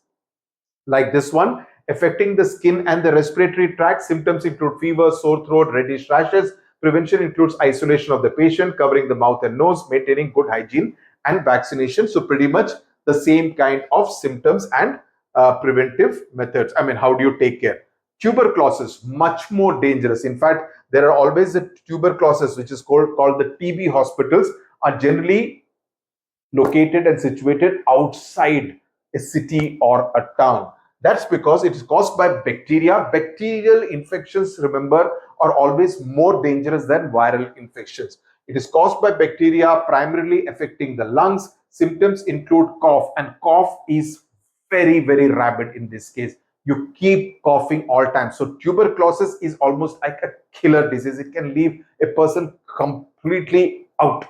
A: like this one, affecting the skin and the respiratory tract. Symptoms include fever, sore throat, reddish rashes. Prevention includes isolation of the patient, covering the mouth and nose, maintaining good hygiene, and vaccination. So pretty much the same kind of symptoms and preventive methods. I mean, how do you take care? Tuberculosis, much more dangerous. In fact, there are always the tuberculosis, which is called the TB hospitals, are generally located and situated outside a city or a town. That's because it is caused by bacteria. Bacterial infections, remember, are always more dangerous than viral infections. It is caused by bacteria, primarily affecting the lungs. Symptoms include cough, and cough is very, very rabid in this case. You keep coughing all time. So tuberculosis is almost like a killer disease. It can leave a person completely out.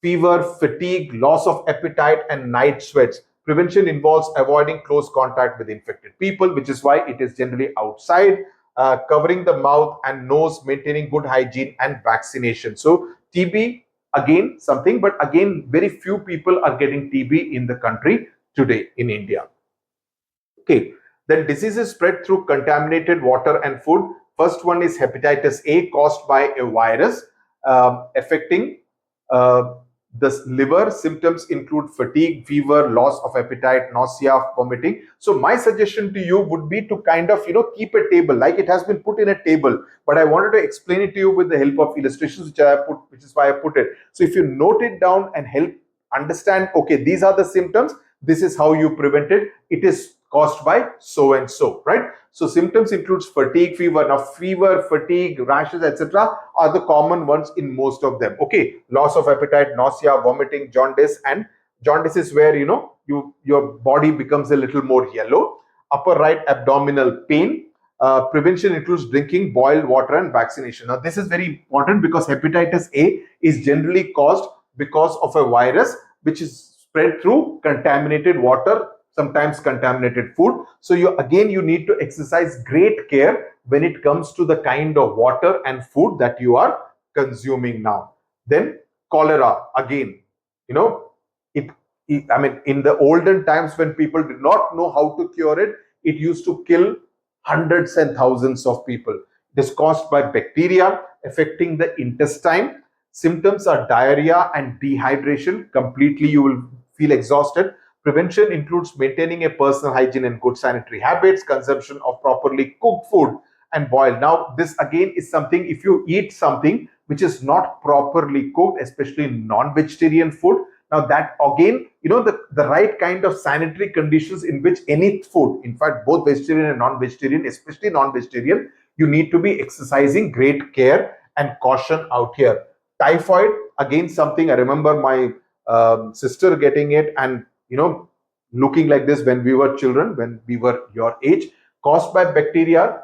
A: Fever, fatigue, loss of appetite, and night sweats. Prevention involves avoiding close contact with infected people, which is why it is generally outside, covering the mouth and nose, maintaining good hygiene, and vaccination. So TB, again, something, but again, very few people are getting TB in the country today in India. Okay, then diseases spread through contaminated water and food. First one is hepatitis A, caused by a virus affecting uh, the liver. Symptoms include fatigue, fever, loss of appetite, nausea, vomiting. So my suggestion to you would be to kind of keep a table, like it has been put in a table, but I wanted to explain it to you with the help of illustrations, which is why I put it. So if you note it down and help understand, okay, these are the symptoms, this is how you prevent it. It is caused by so and so, right? So symptoms includes fatigue, fever. Now fever, fatigue, rashes, etc. are the common ones in most of them. Okay, loss of appetite, nausea, vomiting, jaundice, and jaundice is where your body becomes a little more yellow. Upper right abdominal pain. Prevention includes drinking boiled water and vaccination. Now this is very important because hepatitis A is generally caused because of a virus which is spread through contaminated water, sometimes contaminated food. So you need to exercise great care when it comes to the kind of water and food that you are consuming now. Then cholera, again, I mean, in the olden times when people did not know how to cure it, it used to kill hundreds and thousands of people. It is caused by bacteria affecting the intestine. Symptoms are diarrhea and dehydration. Completely, you will feel exhausted. Prevention includes maintaining a personal hygiene and good sanitary habits, consumption of properly cooked food and boiled. Now, this again is something, if you eat something which is not properly cooked, especially non-vegetarian food, now that again, the right kind of sanitary conditions in which any food, in fact, both vegetarian and non-vegetarian, especially non-vegetarian, you need to be exercising great care and caution out here. Typhoid, again, something I remember my sister getting it and looking like this when we were children, when we were your age, caused by bacteria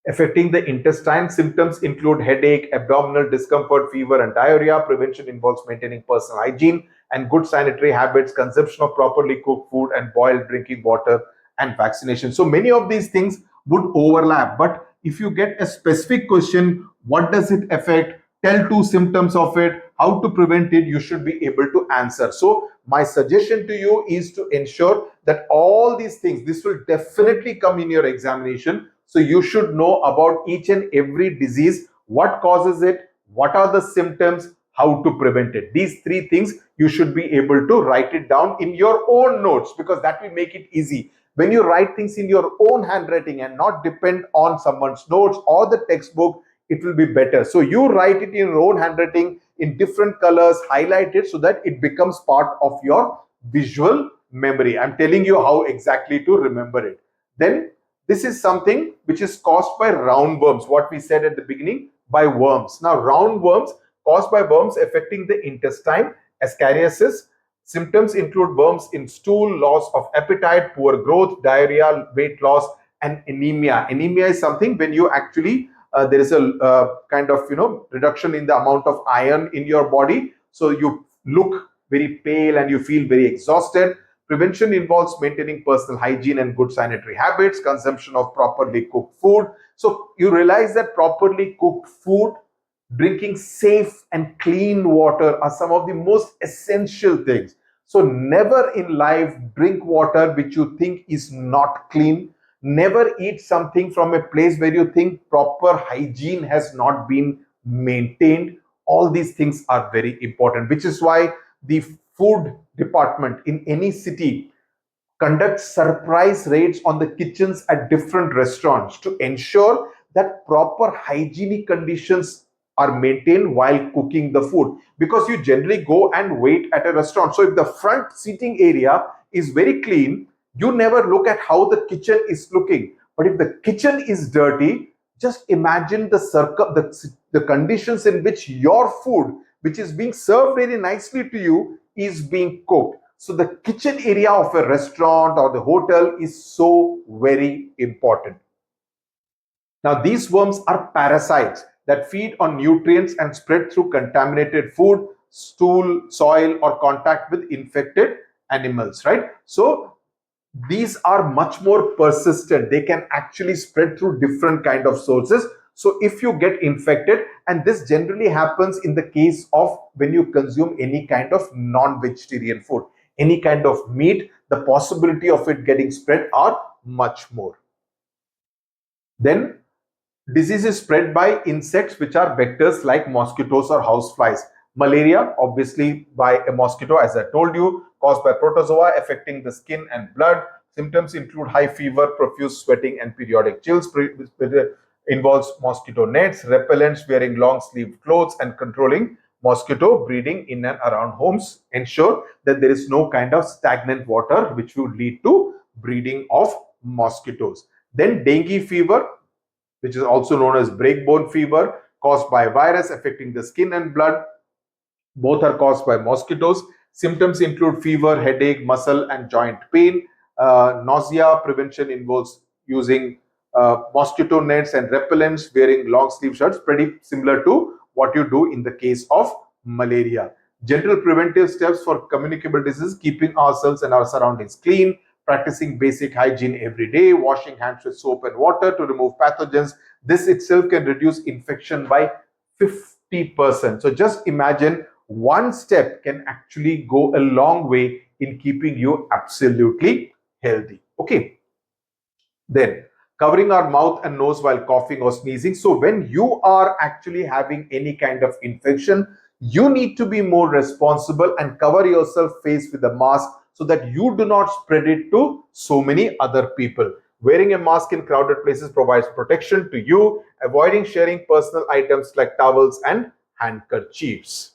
A: affecting the intestine. Symptoms include headache, abdominal discomfort, fever, and diarrhea. Prevention involves maintaining personal hygiene and good sanitary habits, consumption of properly cooked food and boiled drinking water, and vaccination. So many of these things would overlap, but if you get a specific question, what does it affect? Tell two symptoms of it, how to prevent it, you should be able to answer. So my suggestion to you is to ensure that all these things, this will definitely come in your examination. So you should know about each and every disease, what causes it, what are the symptoms, how to prevent it. These three things you should be able to write it down in your own notes, because that will make it easy. When you write things in your own handwriting and not depend on someone's notes or the textbook, it will be better. So you write it in your own handwriting in different colors, highlight it so that it becomes part of your visual memory. I'm telling you how exactly to remember it. Then this is something which is caused by roundworms, what we said at the beginning, by worms. Now roundworms caused by worms affecting the intestine, ascariasis. Symptoms include worms in stool, loss of appetite, poor growth, diarrhea, weight loss, and anemia. Anemia is something when you actually there is a kind of reduction in the amount of iron in your body, so you look very pale and you feel very exhausted. Prevention involves maintaining personal hygiene and good sanitary habits, consumption of properly cooked food. So you realize that properly cooked food, drinking safe and clean water are some of the most essential things. So never in life drink water which you think is not clean. Never eat something from a place where you think proper hygiene has not been maintained. All these things are very important, which is why the food department in any city conducts surprise raids on the kitchens at different restaurants to ensure that proper hygienic conditions are maintained while cooking the food, because you generally go and wait at a restaurant. So if the front seating area is very clean, you never look at how the kitchen is looking. But if the kitchen is dirty, just imagine the conditions in which your food, which is being served very nicely to you, is being cooked. So the kitchen area of a restaurant or the hotel is so very important. Now these worms are parasites that feed on nutrients and spread through contaminated food, stool, soil, or contact with infected animals, right? So these are much more persistent. They can actually spread through different kind of sources. So if you get infected, and this generally happens in the case of when you consume any kind of non-vegetarian food, any kind of meat, the possibility of it getting spread are much more. Then disease is spread by insects, which are vectors like mosquitoes or houseflies. Malaria, obviously by a mosquito, as I told you, caused by protozoa affecting the skin and blood. Symptoms include high fever, profuse sweating, and periodic chills. Involves mosquito nets, repellents, wearing long sleeved clothes, and controlling mosquito breeding in and around homes. Ensure that there is no kind of stagnant water which would lead to breeding of mosquitoes. Then dengue fever, which is also known as breakbone fever, caused by a virus affecting the skin and blood. Both are caused by mosquitoes. Symptoms include fever, headache, muscle and joint pain. Nausea. Prevention involves using mosquito nets and repellents, wearing long sleeve shirts, pretty similar to what you do in the case of malaria. General preventive steps for communicable disease: keeping ourselves and our surroundings clean, practicing basic hygiene every day, washing hands with soap and water to remove pathogens. This itself can reduce infection by 50%. So just imagine, one step can actually go a long way in keeping you absolutely healthy. Okay. Then covering our mouth and nose while coughing or sneezing. So when you are actually having any kind of infection, you need to be more responsible and cover yourself face with a mask so that you do not spread it to so many other people. Wearing a mask in crowded places provides protection to you. Avoiding sharing personal items like towels and handkerchiefs.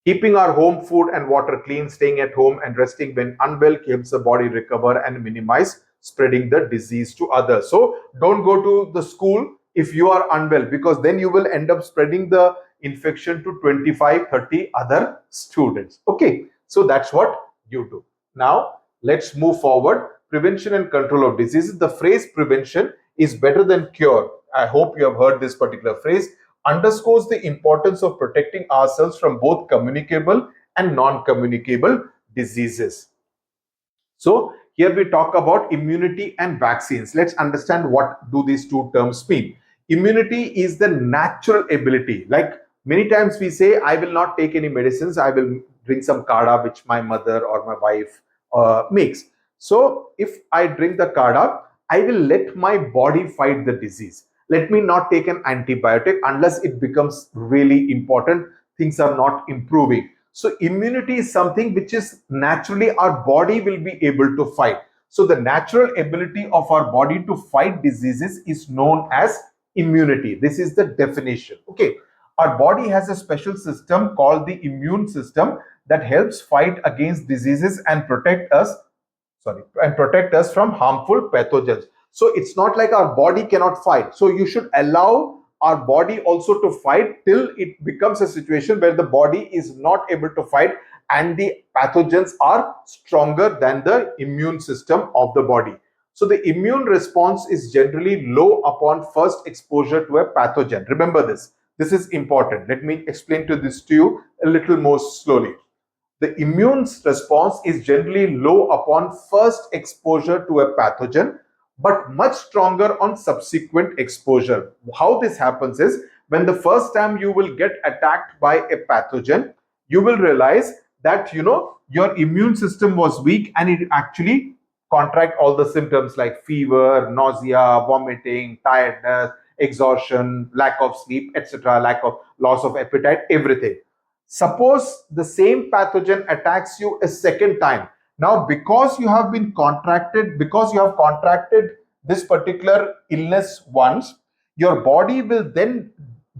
A: Keeping our home food and water clean, staying at home and resting when unwell helps the body recover and minimize spreading the disease to others. So don't go to the school if you are unwell, because then you will end up spreading the infection to 25, 30 other students. Okay, so that's what you do. Now let's move forward. Prevention and control of diseases. The phrase prevention is better than cure. I hope you have heard this particular phrase. Underscores the importance of protecting ourselves from both communicable and non-communicable diseases. So here we talk about immunity and vaccines. Let's understand what do these two terms mean. Immunity is the natural ability. Like many times we say, I will not take any medicines. I will drink some kada which my mother or my wife makes. So if I drink the kada, I will let my body fight the disease. Let me not take an antibiotic unless it becomes really important. Things are not improving. So immunity is something which is naturally our body will be able to fight. So the natural ability of our body to fight diseases is known as immunity. This is the definition. Okay. Our body has a special system called the immune system that helps fight against diseases and protect us from harmful pathogens. So it's not like our body cannot fight. So you should allow our body also to fight till it becomes a situation where the body is not able to fight and the pathogens are stronger than the immune system of the body. So the immune response is generally low upon first exposure to a pathogen. Remember this. This is important. Let me explain this to you a little more slowly. The immune response is generally low upon first exposure to a pathogen, but much stronger on subsequent exposure. How this happens is, when the first time you will get attacked by a pathogen, you will realize that your immune system was weak and it actually contract all the symptoms like fever, nausea, vomiting, tiredness, exhaustion, lack of sleep, etc., lack of loss of appetite, everything. Suppose the same pathogen attacks you a second time. Now, because you have contracted this particular illness once, your body will then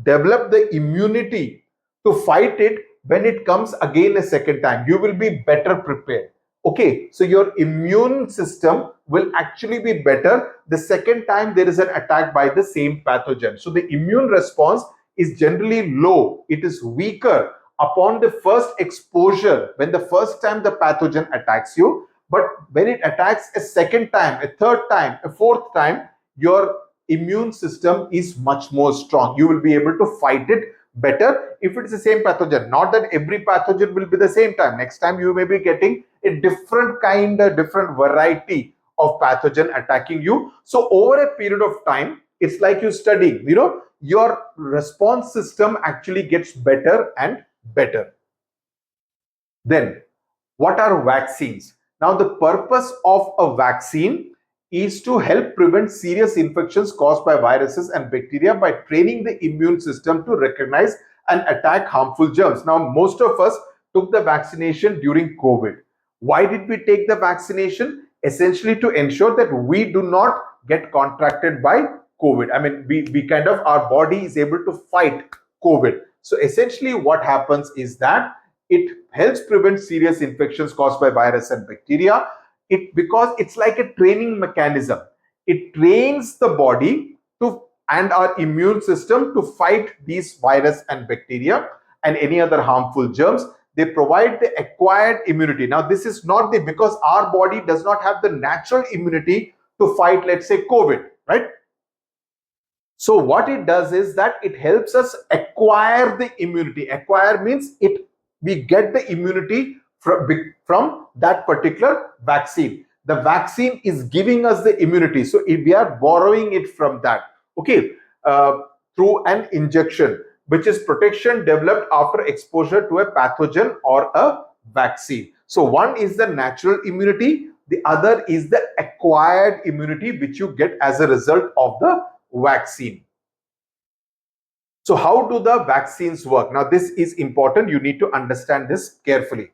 A: develop the immunity to fight it when it comes again a second time. You will be better prepared. Okay, so your immune system will actually be better the second time there is an attack by the same pathogen. So the immune response is generally low. It is weaker upon the first exposure, when the first time the pathogen attacks you. But when it attacks a second time, a third time, a fourth time, your immune system is much more strong. You will be able to fight it better if it's the same pathogen. Not that every pathogen will be the same time. Next time you may be getting a different kind, a different variety of pathogen attacking you. So over a period of time, it's like you studying, your response system actually gets better and better. Then, what are vaccines? Now, the purpose of a vaccine is to help prevent serious infections caused by viruses and bacteria by training the immune system to recognize and attack harmful germs. Now, most of us took the vaccination during COVID. Why did we take the vaccination? Essentially to ensure that we do not get contracted by COVID. I mean, we kind of, our body is able to fight COVID. So essentially what happens is that it helps prevent serious infections caused by virus and bacteria. Because it's like a training mechanism. It trains the body to and our immune system to fight these virus and bacteria and any other harmful germs. They provide the acquired immunity. Now, this is not because our body does not have the natural immunity to fight, let's say, COVID, right? So what it does is that it helps us acquire the immunity. Acquire means we get the immunity from that particular vaccine. The vaccine is giving us the immunity. So if we are borrowing it from that, okay, through an injection, which is protection developed after exposure to a pathogen or a vaccine. So one is the natural immunity. The other is the acquired immunity, which you get as a result of the vaccine. So how do the vaccines work? Now, this is important. You need to understand this carefully.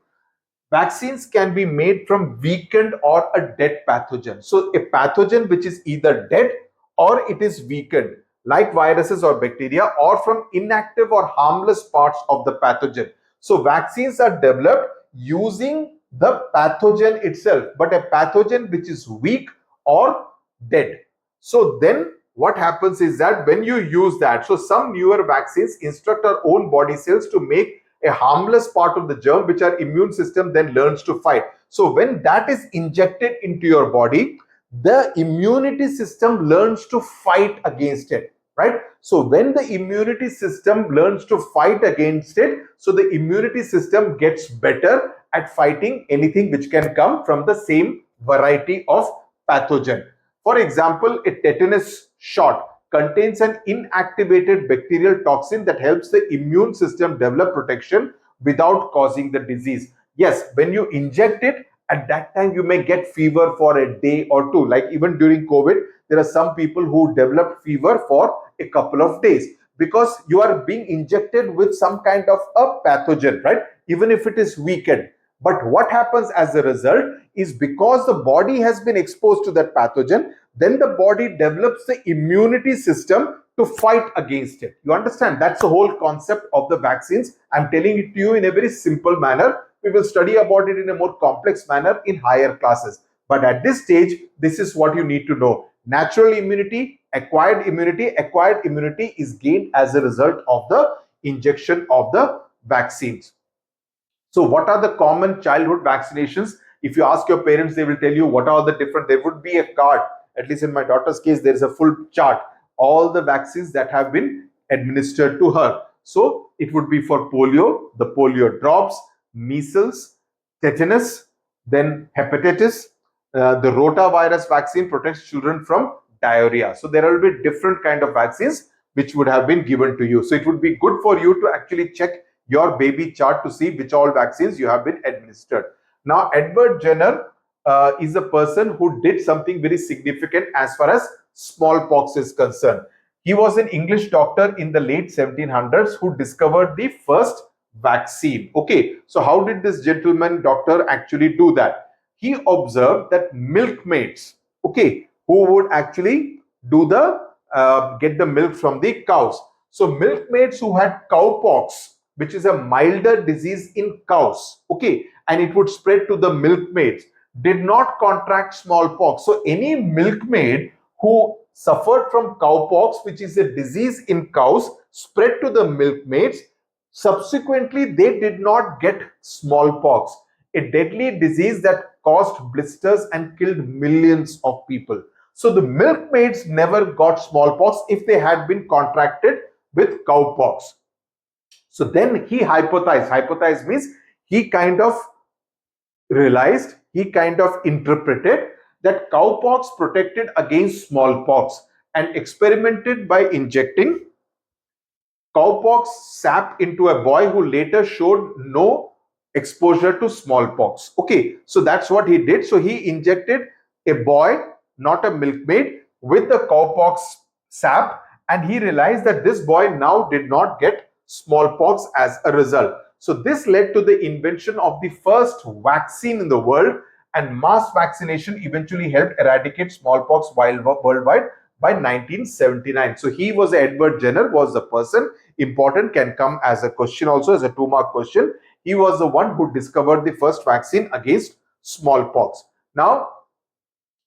A: Vaccines can be made from weakened or a dead pathogen. So a pathogen which is either dead or it is weakened, like viruses or bacteria, or from inactive or harmless parts of the pathogen. So vaccines are developed using the pathogen itself, but a pathogen which is weak or dead. So then what happens is that when you use that, so some newer vaccines instruct our own body cells to make a harmless part of the germ, which our immune system then learns to fight. So when that is injected into your body, the immunity system learns to fight against it, right? So when the immunity system learns to fight against it, so the immunity system gets better at fighting anything which can come from the same variety of pathogen. For example, a tetanus shot contains an inactivated bacterial toxin that helps the immune system develop protection without causing the disease. Yes, when you inject it, at that time you may get fever for a day or two. Like even during COVID, there are some people who developed fever for a couple of days because you are being injected with some kind of a pathogen, right? Even if it is weakened. But what happens as a result is because the body has been exposed to that pathogen, then the body develops the immunity system to fight against it. You understand? That's the whole concept of the vaccines. I'm telling it to you in a very simple manner. We will study about it in a more complex manner in higher classes. But at this stage, this is what you need to know. Natural immunity, acquired immunity. Acquired immunity is gained as a result of the injection of the vaccines. So what are the common childhood vaccinations? If you ask your parents, they will tell you what are the different, there would be a card. At least in my daughter's case, there is a full chart. All the vaccines that have been administered to her. So it would be for polio, the polio drops, measles, tetanus, then hepatitis. The rotavirus vaccine protects children from diarrhea. So there will be different kind of vaccines which would have been given to you. So it would be good for you to actually check your baby chart to see which all vaccines you have been administered. Now, Edward Jenner is a person who did something very significant as far as smallpox is concerned. He was an English doctor in the late 1700s who discovered the first vaccine. Okay, so how did this gentleman doctor actually do that? He observed that milkmaids, okay, who would actually do the get the milk from the cows. So milkmaids who had cowpox, which is a milder disease in cows, okay, and it would spread to the milkmaids, did not contract smallpox. So any milkmaid who suffered from cowpox, which is a disease in cows, spread to the milkmaids, subsequently they did not get smallpox, a deadly disease that caused blisters and killed millions of people. So the milkmaids never got smallpox if they had been contracted with cowpox. So then he hypothesized means he kind of realized, he kind of interpreted that cowpox protected against smallpox, and experimented by injecting cowpox sap into a boy who later showed no exposure to smallpox. Okay, so that's what he did. So he injected a boy, not a milkmaid, with the cowpox sap, and he realized that this boy now did not get smallpox as a result. So this led to the invention of the first vaccine in the world, and mass vaccination eventually helped eradicate smallpox worldwide by 1979. So he was Edward Jenner was the person. Important, can come as a question also, as a 2-mark question. He was the one who discovered the first vaccine against smallpox. Now,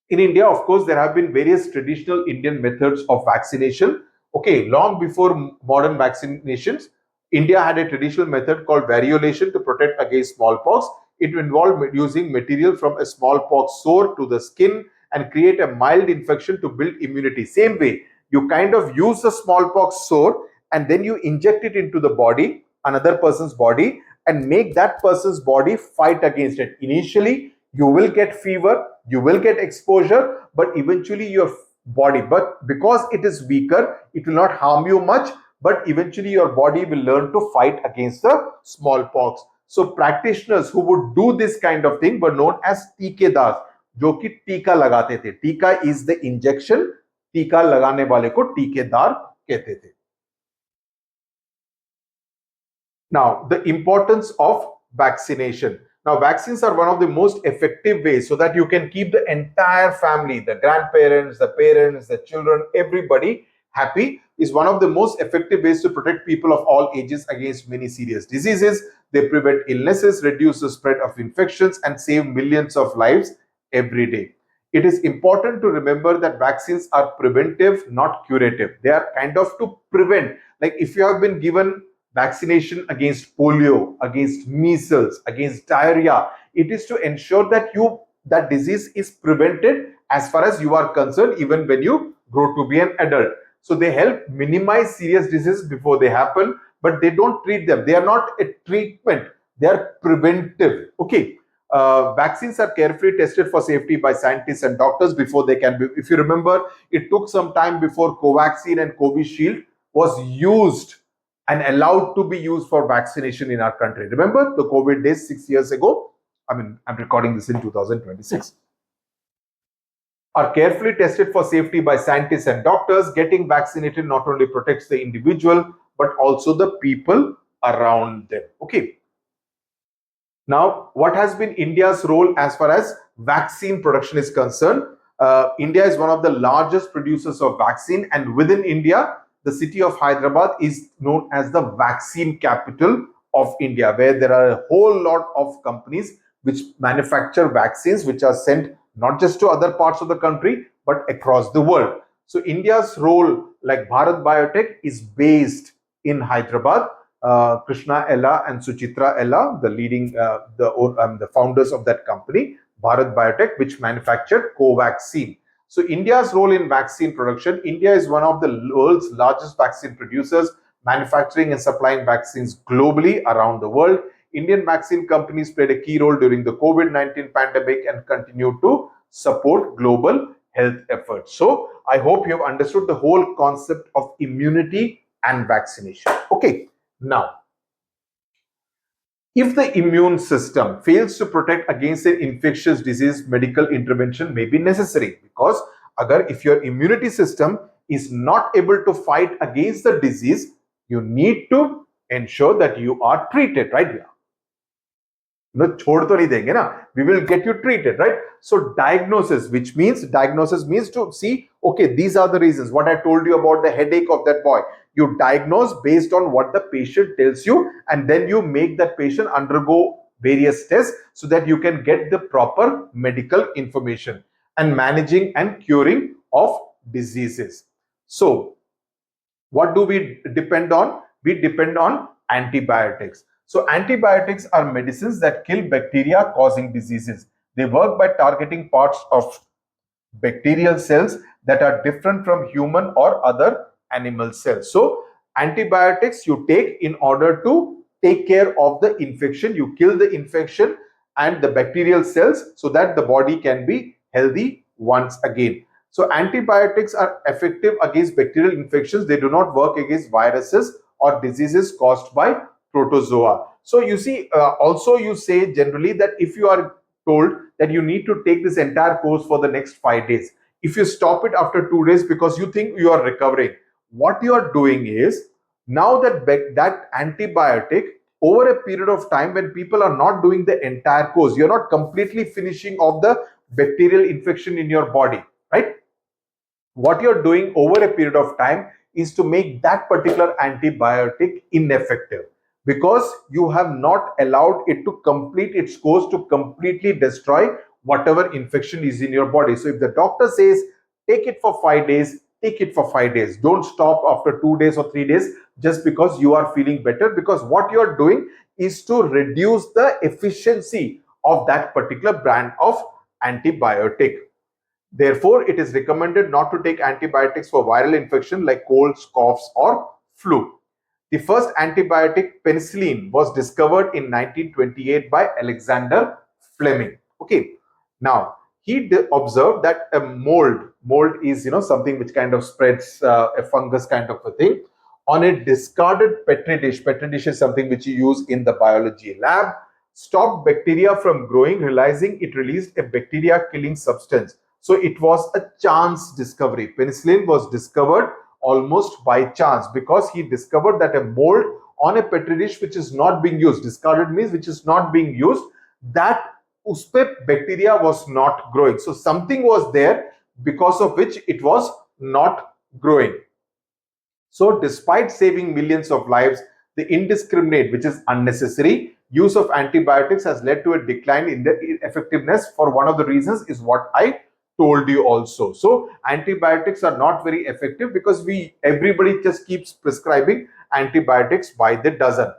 A: in India, of course, there have been various traditional Indian methods of vaccination. Okay, long before modern vaccinations, India had a traditional method called variolation to protect against smallpox. It involved using material from a smallpox sore to the skin and create a mild infection to build immunity. Same way, you kind of use the smallpox sore and then you inject it into the body, another person's body, and make that person's body fight against it. Initially, you will get fever, you will get exposure, but eventually your body, but because it is weaker, it will not harm you much, but eventually your body will learn to fight against the smallpox. So practitioners who would do this kind of thing were known as टीकेदार, जो कि टीका लगाते थे. टीका is the injection, टीका लगाने वाले को टीकेदार कहते थे. Now, the importance of vaccination. Now, vaccines are one of the most effective ways so that you can keep the entire family, the grandparents, the parents, the children, everybody happy. Is one of the most effective ways to protect people of all ages against many serious diseases. They prevent illnesses, reduce the spread of infections, and save millions of lives every day. It is important to remember that vaccines are preventive, not curative. They are kind of to prevent. Like if you have been given vaccination against polio, against measles, against diarrhea, it is to ensure that that disease is prevented as far as you are concerned, even when you grow to be an adult. So they help minimize serious diseases before they happen, but they don't treat them. They are not a treatment, they are preventive. Okay. Vaccines are carefully tested for safety by scientists and doctors before they can be. If you remember, it took some time before Covaxin and Covishield was used and allowed to be used for vaccination in our country. Remember the COVID days 6 years ago? I mean, I'm recording this in 2026. Are carefully tested for safety by scientists and doctors. Getting vaccinated not only protects the individual, but also the people around them. Okay. Now, what has been India's role as far as vaccine production is concerned? India is one of the largest producers of vaccine, and within India, the city of Hyderabad is known as the vaccine capital of India, where there are a whole lot of companies which manufacture vaccines, which are sent not just to other parts of the country, but across the world. So India's role, like Bharat Biotech, is based in Hyderabad. Krishna Ella and Suchitra Ella, the leading, the founders of that company, Bharat Biotech, which manufactured Covaxin. So India's role in vaccine production. India is one of the world's largest vaccine producers, manufacturing and supplying vaccines globally around the world. Indian vaccine companies played a key role during the COVID-19 pandemic and continue to support global health efforts. So I hope you have understood the whole concept of immunity and vaccination. Okay, now, if the immune system fails to protect against an infectious disease, medical intervention may be necessary, because if your immunity system is not able to fight against the disease, you need to ensure that you are treated, right? No, छोड़ तो नहीं देंगे ना. We will get you treated, right? So diagnosis means to see, okay, these are the reasons. What I told you about the headache of that boy, you diagnose based on what the patient tells you, and then you make that patient undergo various tests so that you can get the proper medical information, and managing and curing of diseases. So what do we depend on? We depend on antibiotics. So antibiotics are medicines that kill bacteria causing diseases. They work by targeting parts of bacterial cells that are different from human or other animal cells. So Antibiotics you take in order to take care of the infection. You kill the infection and the bacterial cells so that the body can be healthy once again. So antibiotics are effective against bacterial infections. They do not work against viruses or diseases caused by protozoa. So you see, also you say generally that if you are told that you need to take this entire course for the next 5 days, if you stop it after 2 days because you think you are recovering, what you are doing is now that antibiotic over a period of time when people are not doing the entire course, you're not completely finishing off the bacterial infection in your body, right? What you're doing over a period of time is to make that particular antibiotic ineffective because you have not allowed it to complete its course to completely destroy whatever infection is in your body. So if the doctor says take it for 5 days, take it for 5 days. Don't stop after 2 days or 3 days just because you are feeling better, because what you are doing is to reduce the efficiency of that particular brand of antibiotic. Therefore, it is recommended not to take antibiotics for viral infection like colds, coughs, or flu. The first antibiotic, penicillin, was discovered in 1928 by Alexander Fleming. Okay. Now, he observed that a mold is, something which kind of spreads, a fungus kind of a thing, on a discarded petri dish. Petri dish is something which you use in the biology lab. Stopped bacteria from growing, realizing it released a bacteria killing substance. So it was a chance discovery. Penicillin was discovered almost by chance because he discovered that a mold on a petri dish which is not being used, discarded means which is not being used, that uspe bacteria was not growing. So something was there because of which it was not growing. So despite saving millions of lives, the indiscriminate, which is unnecessary, use of antibiotics has led to a decline in the effectiveness. For one of the reasons is what I told you also. So antibiotics are not very effective because everybody just keeps prescribing antibiotics by the dozen.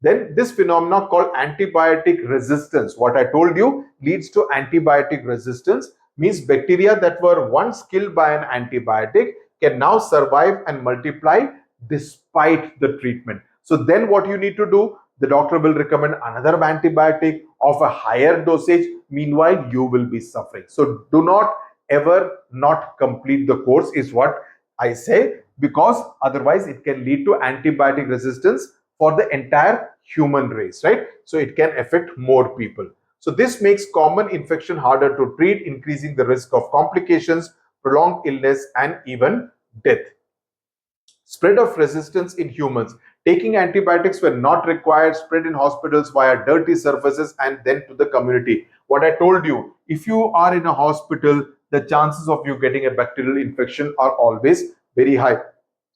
A: Then this phenomenon called antibiotic resistance, what I told you, leads to antibiotic resistance, means bacteria that were once killed by an antibiotic can now survive and multiply despite the treatment. So then what you need to do, the doctor will recommend another antibiotic of a higher dosage. Meanwhile, you will be suffering. So do not ever not complete the course is what I say, because otherwise it can lead to antibiotic resistance for the entire human race, right? So it can affect more people. So this makes common infection harder to treat, increasing the risk of complications, prolonged illness, and even death. Spread of resistance in humans. Taking antibiotics when not required, spread in hospitals via dirty surfaces and then to the community. What I told you, if you are in a hospital, the chances of you getting a bacterial infection are always very high.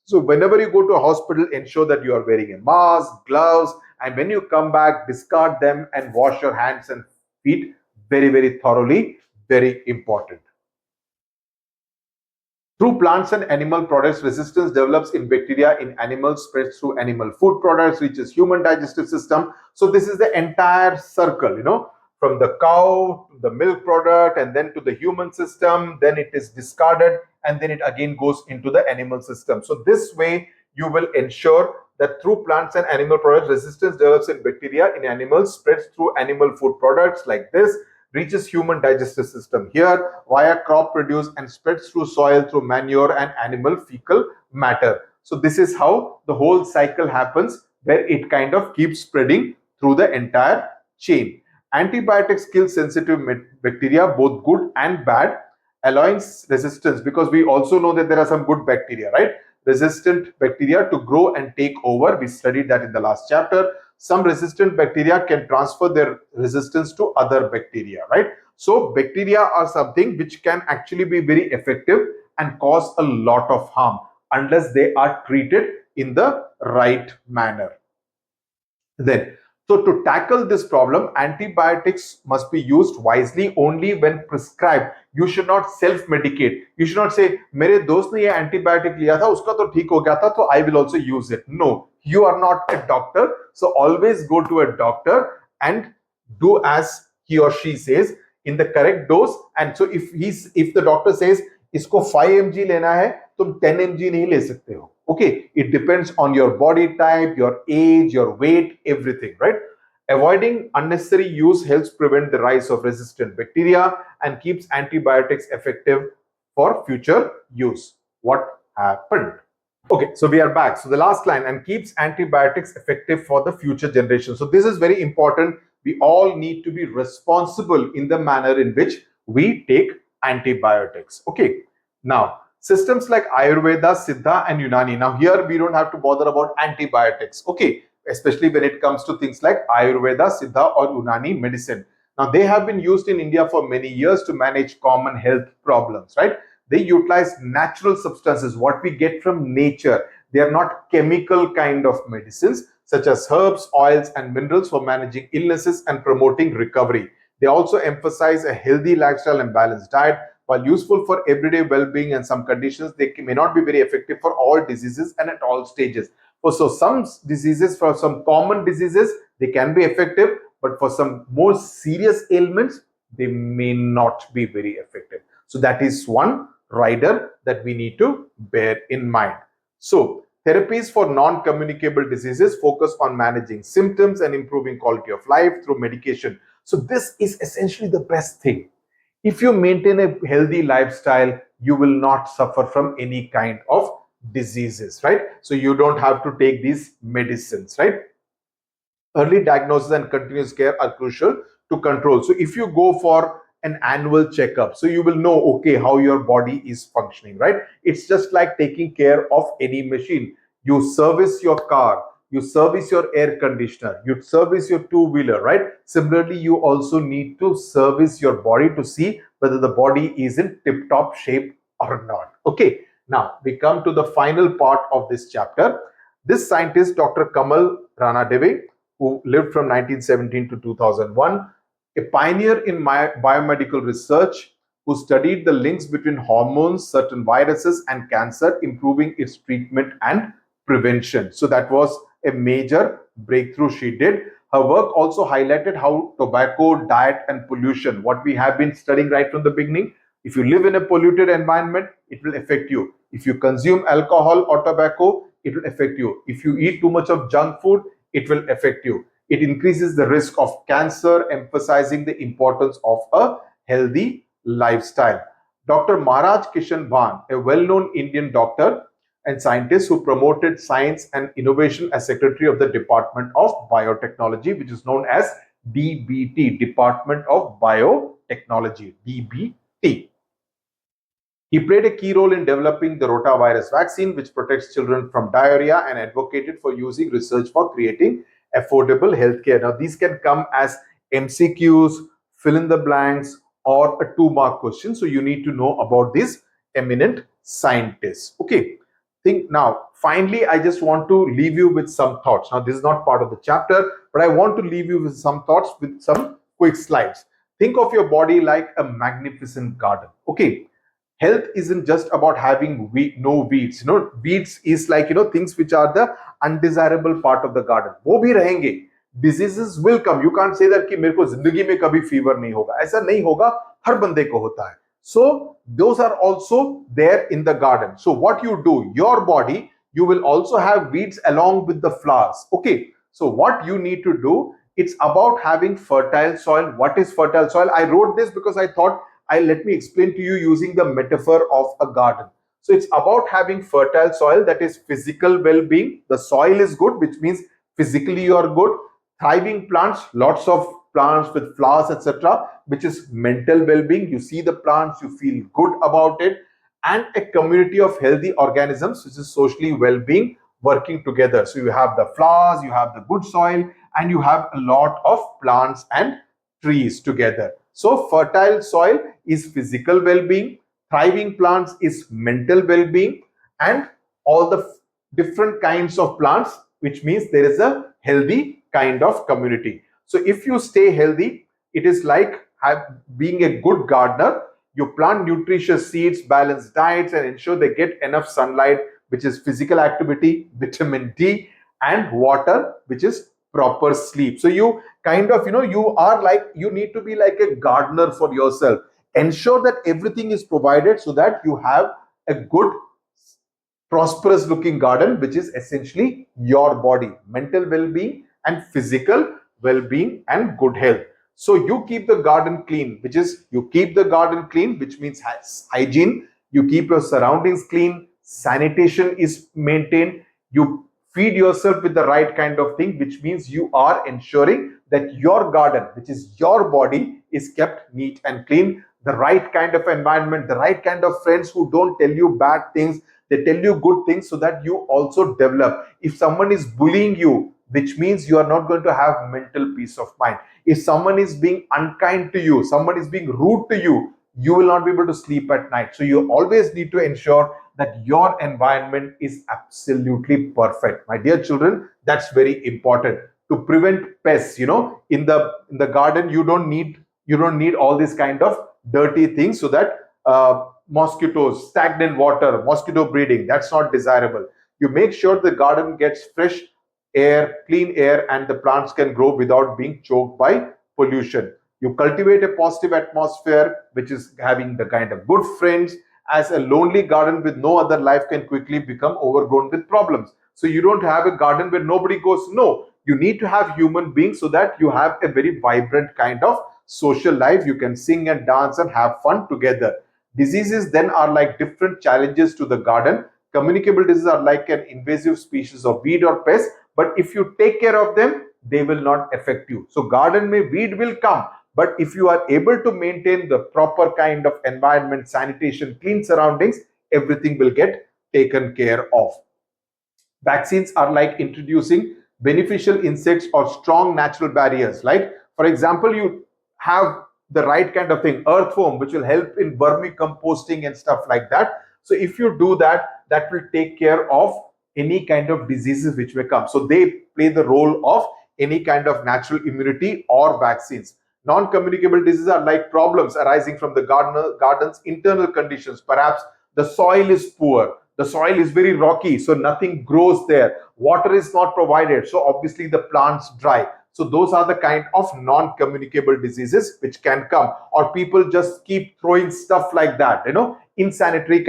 A: So whenever you go to a hospital, ensure that you are wearing a mask, gloves, and when you come back, discard them and wash your hands and feet very, very thoroughly. Very important. Through plants and animal products, resistance develops in bacteria in animals, spreads through animal food products, reaches human digestive system. So this is the entire circle, from the cow to the milk product and then to the human system, then it is discarded and then it again goes into the animal system. So this way you will ensure that through plants and animal products, resistance develops in bacteria in animals, spreads through animal food products like this, reaches human digestive system here via crop produce and spreads through soil through manure and animal fecal matter. So this is how the whole cycle happens, where it kind of keeps spreading through the entire chain. Antibiotics kill sensitive bacteria, both good and bad, allowing resistance, because we also know that there are some good bacteria, right? Resistant bacteria to grow and take over. We studied that in the last chapter. Some resistant bacteria can transfer their resistance to other bacteria, right? So bacteria are something which can actually be very effective and cause a lot of harm unless they are treated in the right manner. Then, so to tackle this problem, antibiotics must be used wisely only when prescribed. You should not self-medicate. You should not say, मेरे दोस्त ने ये antibiotic लिया था, उसका तो ठीक हो गया था, तो I will also use it. No, you are not a doctor. So always go to a doctor and do as he or she says in the correct dose. And so if the doctor says इसको 5 mg लेना है, तुम 10 mg नहीं ले सकते हो. Okay, it depends on your body type, your age, your weight, everything, right? Avoiding unnecessary use helps prevent the rise of resistant bacteria and keeps antibiotics effective for future use. What happened? Okay, so we are back. So the last line, and keeps antibiotics effective for the future generation. So this is very important. We all need to be responsible in the manner in which we take antibiotics. Okay, now systems like Ayurveda, Siddha, and Unani. Now here we don't have to bother about antibiotics. Okay, especially when it comes to things like Ayurveda, Siddha, or Unani medicine. Now they have been used in India for many years to manage common health problems, right? They utilize natural substances, what we get from nature. They are not chemical kind of medicines such as herbs, oils, and minerals for managing illnesses and promoting recovery. They also emphasize a healthy lifestyle and balanced diet. While useful for everyday well-being and some conditions, they may not be very effective for all diseases and at all stages. So some diseases, for some common diseases, they can be effective, but for some more serious ailments, they may not be very effective. So that is one rider that we need to bear in mind. So therapies for non-communicable diseases focus on managing symptoms and improving quality of life through medication. So this is essentially the best thing. If you maintain a healthy lifestyle, you will not suffer from any kind of diseases, right? So you don't have to take these medicines, right? Early diagnosis and continuous care are crucial to control. So if you go for an annual checkup, so you will know, okay, how your body is functioning, right? It's just like taking care of any machine. You service your car, you service your air conditioner, you service your two-wheeler, right? Similarly, you also need to service your body to see whether the body is in tip-top shape or not. Okay, now we come to the final part of this chapter. This scientist, Dr. Kamal Ranadeve, who lived from 1917 to 2001, a pioneer in biomedical research, who studied the links between hormones, certain viruses, and cancer, improving its treatment and prevention. So that was a major breakthrough she did. Her work also highlighted how tobacco, diet, and pollution, what we have been studying right from the beginning, if you live in a polluted environment, it will affect you. If you consume alcohol or tobacco, it will affect you. If you eat too much of junk food, it will affect you. It increases the risk of cancer, emphasizing the importance of a healthy lifestyle. Dr. Maharaj Kishan Bhan, a well-known Indian doctor and scientist who promoted science and innovation as secretary of the Department of Biotechnology, which is known as DBT, Department of Biotechnology, DBT. He played a key role in developing the rotavirus vaccine, which protects children from diarrhea, and advocated for using research for creating affordable healthcare. Now, these can come as MCQs, fill in the blanks, or a 2-mark question. So you need to know about these eminent scientists. Okay. Think now, finally, I just want to leave you with some thoughts. Now, this is not part of the chapter, but I want to leave you with some thoughts with some quick slides. Think of your body like a magnificent garden. Okay. Health isn't just about having no weeds. Weeds is like, things which are the undesirable part of the garden. वो भी रहेंगे. Diseases will come. You can't say that कि मेरे को जिंदगी में कभी fever नहीं होगा. ऐसा नहीं होगा. हर बंदे को होता है. So those are also there in the garden. So what you do, your body, you will also have weeds along with the flowers. Okay. So what you need to do, it's about having fertile soil. What is fertile soil? I wrote this because I thought let me explain to you using the metaphor of a garden. So it's about having fertile soil, that is physical well-being. The soil is good, which means physically you are good. Thriving plants, lots of plants with flowers, etc., which is mental well-being. You see the plants, you feel good about it. And a community of healthy organisms, which is socially well-being, working together. So you have the flowers, you have the good soil, and you have a lot of plants and trees together. So fertile soil is physical well-being, thriving plants is mental well-being, and all the different kinds of plants, which means there is a healthy kind of community. So if you stay healthy, it is like being a good gardener. You plant nutritious seeds, balanced diets, and ensure they get enough sunlight, which is physical activity, vitamin D, and water, which is proper sleep. So you kind of, you need to be like a gardener for yourself. Ensure that everything is provided so that you have a good prosperous looking garden, which is essentially your body, mental well-being and physical well-being and good health. So you keep the garden clean, which means hygiene. You keep your surroundings clean, sanitation is maintained, you feed yourself with the right kind of thing, which means you are ensuring that your garden, which is your body, is kept neat and clean. The right kind of environment, the right kind of friends who don't tell you bad things, they tell you good things, so that you also develop. If someone is bullying you, which means you are not going to have mental peace of mind. If someone is being unkind to you, someone is being rude to you, you will not be able to sleep at night. So you always need to ensure that your environment is absolutely perfect. My dear children, that's very important to prevent pests. In the garden, you don't need all these kind of dirty things, so that mosquitoes, stagnant water, mosquito breeding, that's not desirable. You make sure the garden gets fresh air, clean air, and the plants can grow without being choked by pollution. You cultivate a positive atmosphere, which is having the kind of good friends, as a lonely garden with no other life can quickly become overgrown with problems. So you don't have a garden where nobody goes. No, you need to have human beings, so that you have a very vibrant kind of social life. You can sing and dance and have fun together. Diseases then are like different challenges to the garden. Communicable diseases are like an invasive species of weed or pest, but if you take care of them, they will not affect you. So garden may weed will come, but if you are able to maintain the proper kind of environment, sanitation, clean surroundings, everything will get taken care of. Vaccines are like introducing beneficial insects or strong natural barriers. Like, for example, you have the right kind of thing, earthworm, which will help in vermicomposting and stuff like that. So if you do that, that will take care of any kind of diseases which may come. So they play the role of any kind of natural immunity or vaccines. Non-communicable diseases are like problems arising from the garden's internal conditions. Perhaps the soil is poor, the soil is very rocky, so nothing grows there. Water is not provided, so obviously the plants dry. So those are the kind of non-communicable diseases which can come. Or people just keep throwing stuff like that, insanitary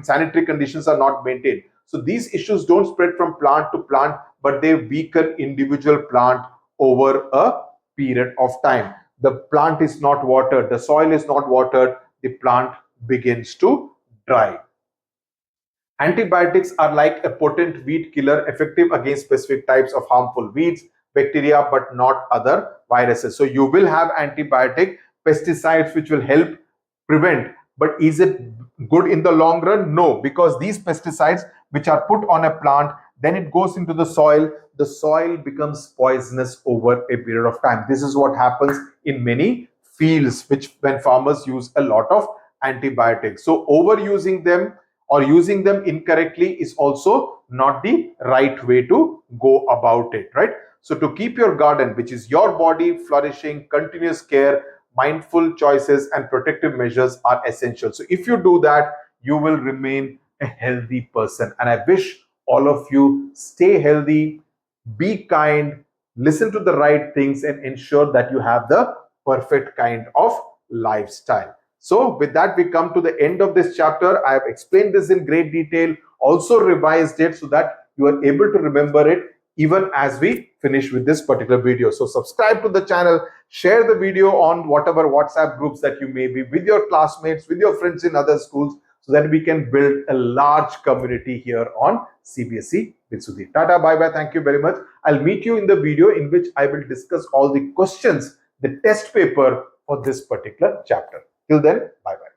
A: sanitary conditions are not maintained. So these issues don't spread from plant to plant, but they weaken individual plant over a period of time. The plant is not watered, the soil is not watered, the plant begins to dry. Antibiotics are like a potent weed killer, effective against specific types of harmful weeds, bacteria, but not other viruses. So you will have antibiotic pesticides which will help prevent, but is it good in the long run? No, because these pesticides which are put on a plant, then it goes into the soil becomes poisonous over a period of time. This is what happens in many fields which when farmers use a lot of antibiotics. So overusing them or using them incorrectly is also not the right way to go about it, right? So to keep your garden, which is your body, flourishing, continuous care, mindful choices and protective measures are essential. So if you do that, you will remain a healthy person. And I wish all of you stay healthy, be kind, listen to the right things, and ensure that you have the perfect kind of lifestyle. So with that, we come to the end of this chapter. I have explained this in great detail, also revised it so that you are able to remember it even as we finish with this particular video. So subscribe to the channel, share the video on whatever WhatsApp groups that you may be with your classmates, with your friends in other schools, so that we can build a large community here on CBSE with Sudhir. Tata, bye-bye. Thank you very much. I'll meet you in the video in which I will discuss all the questions, the test paper for this particular chapter. Till then, bye-bye.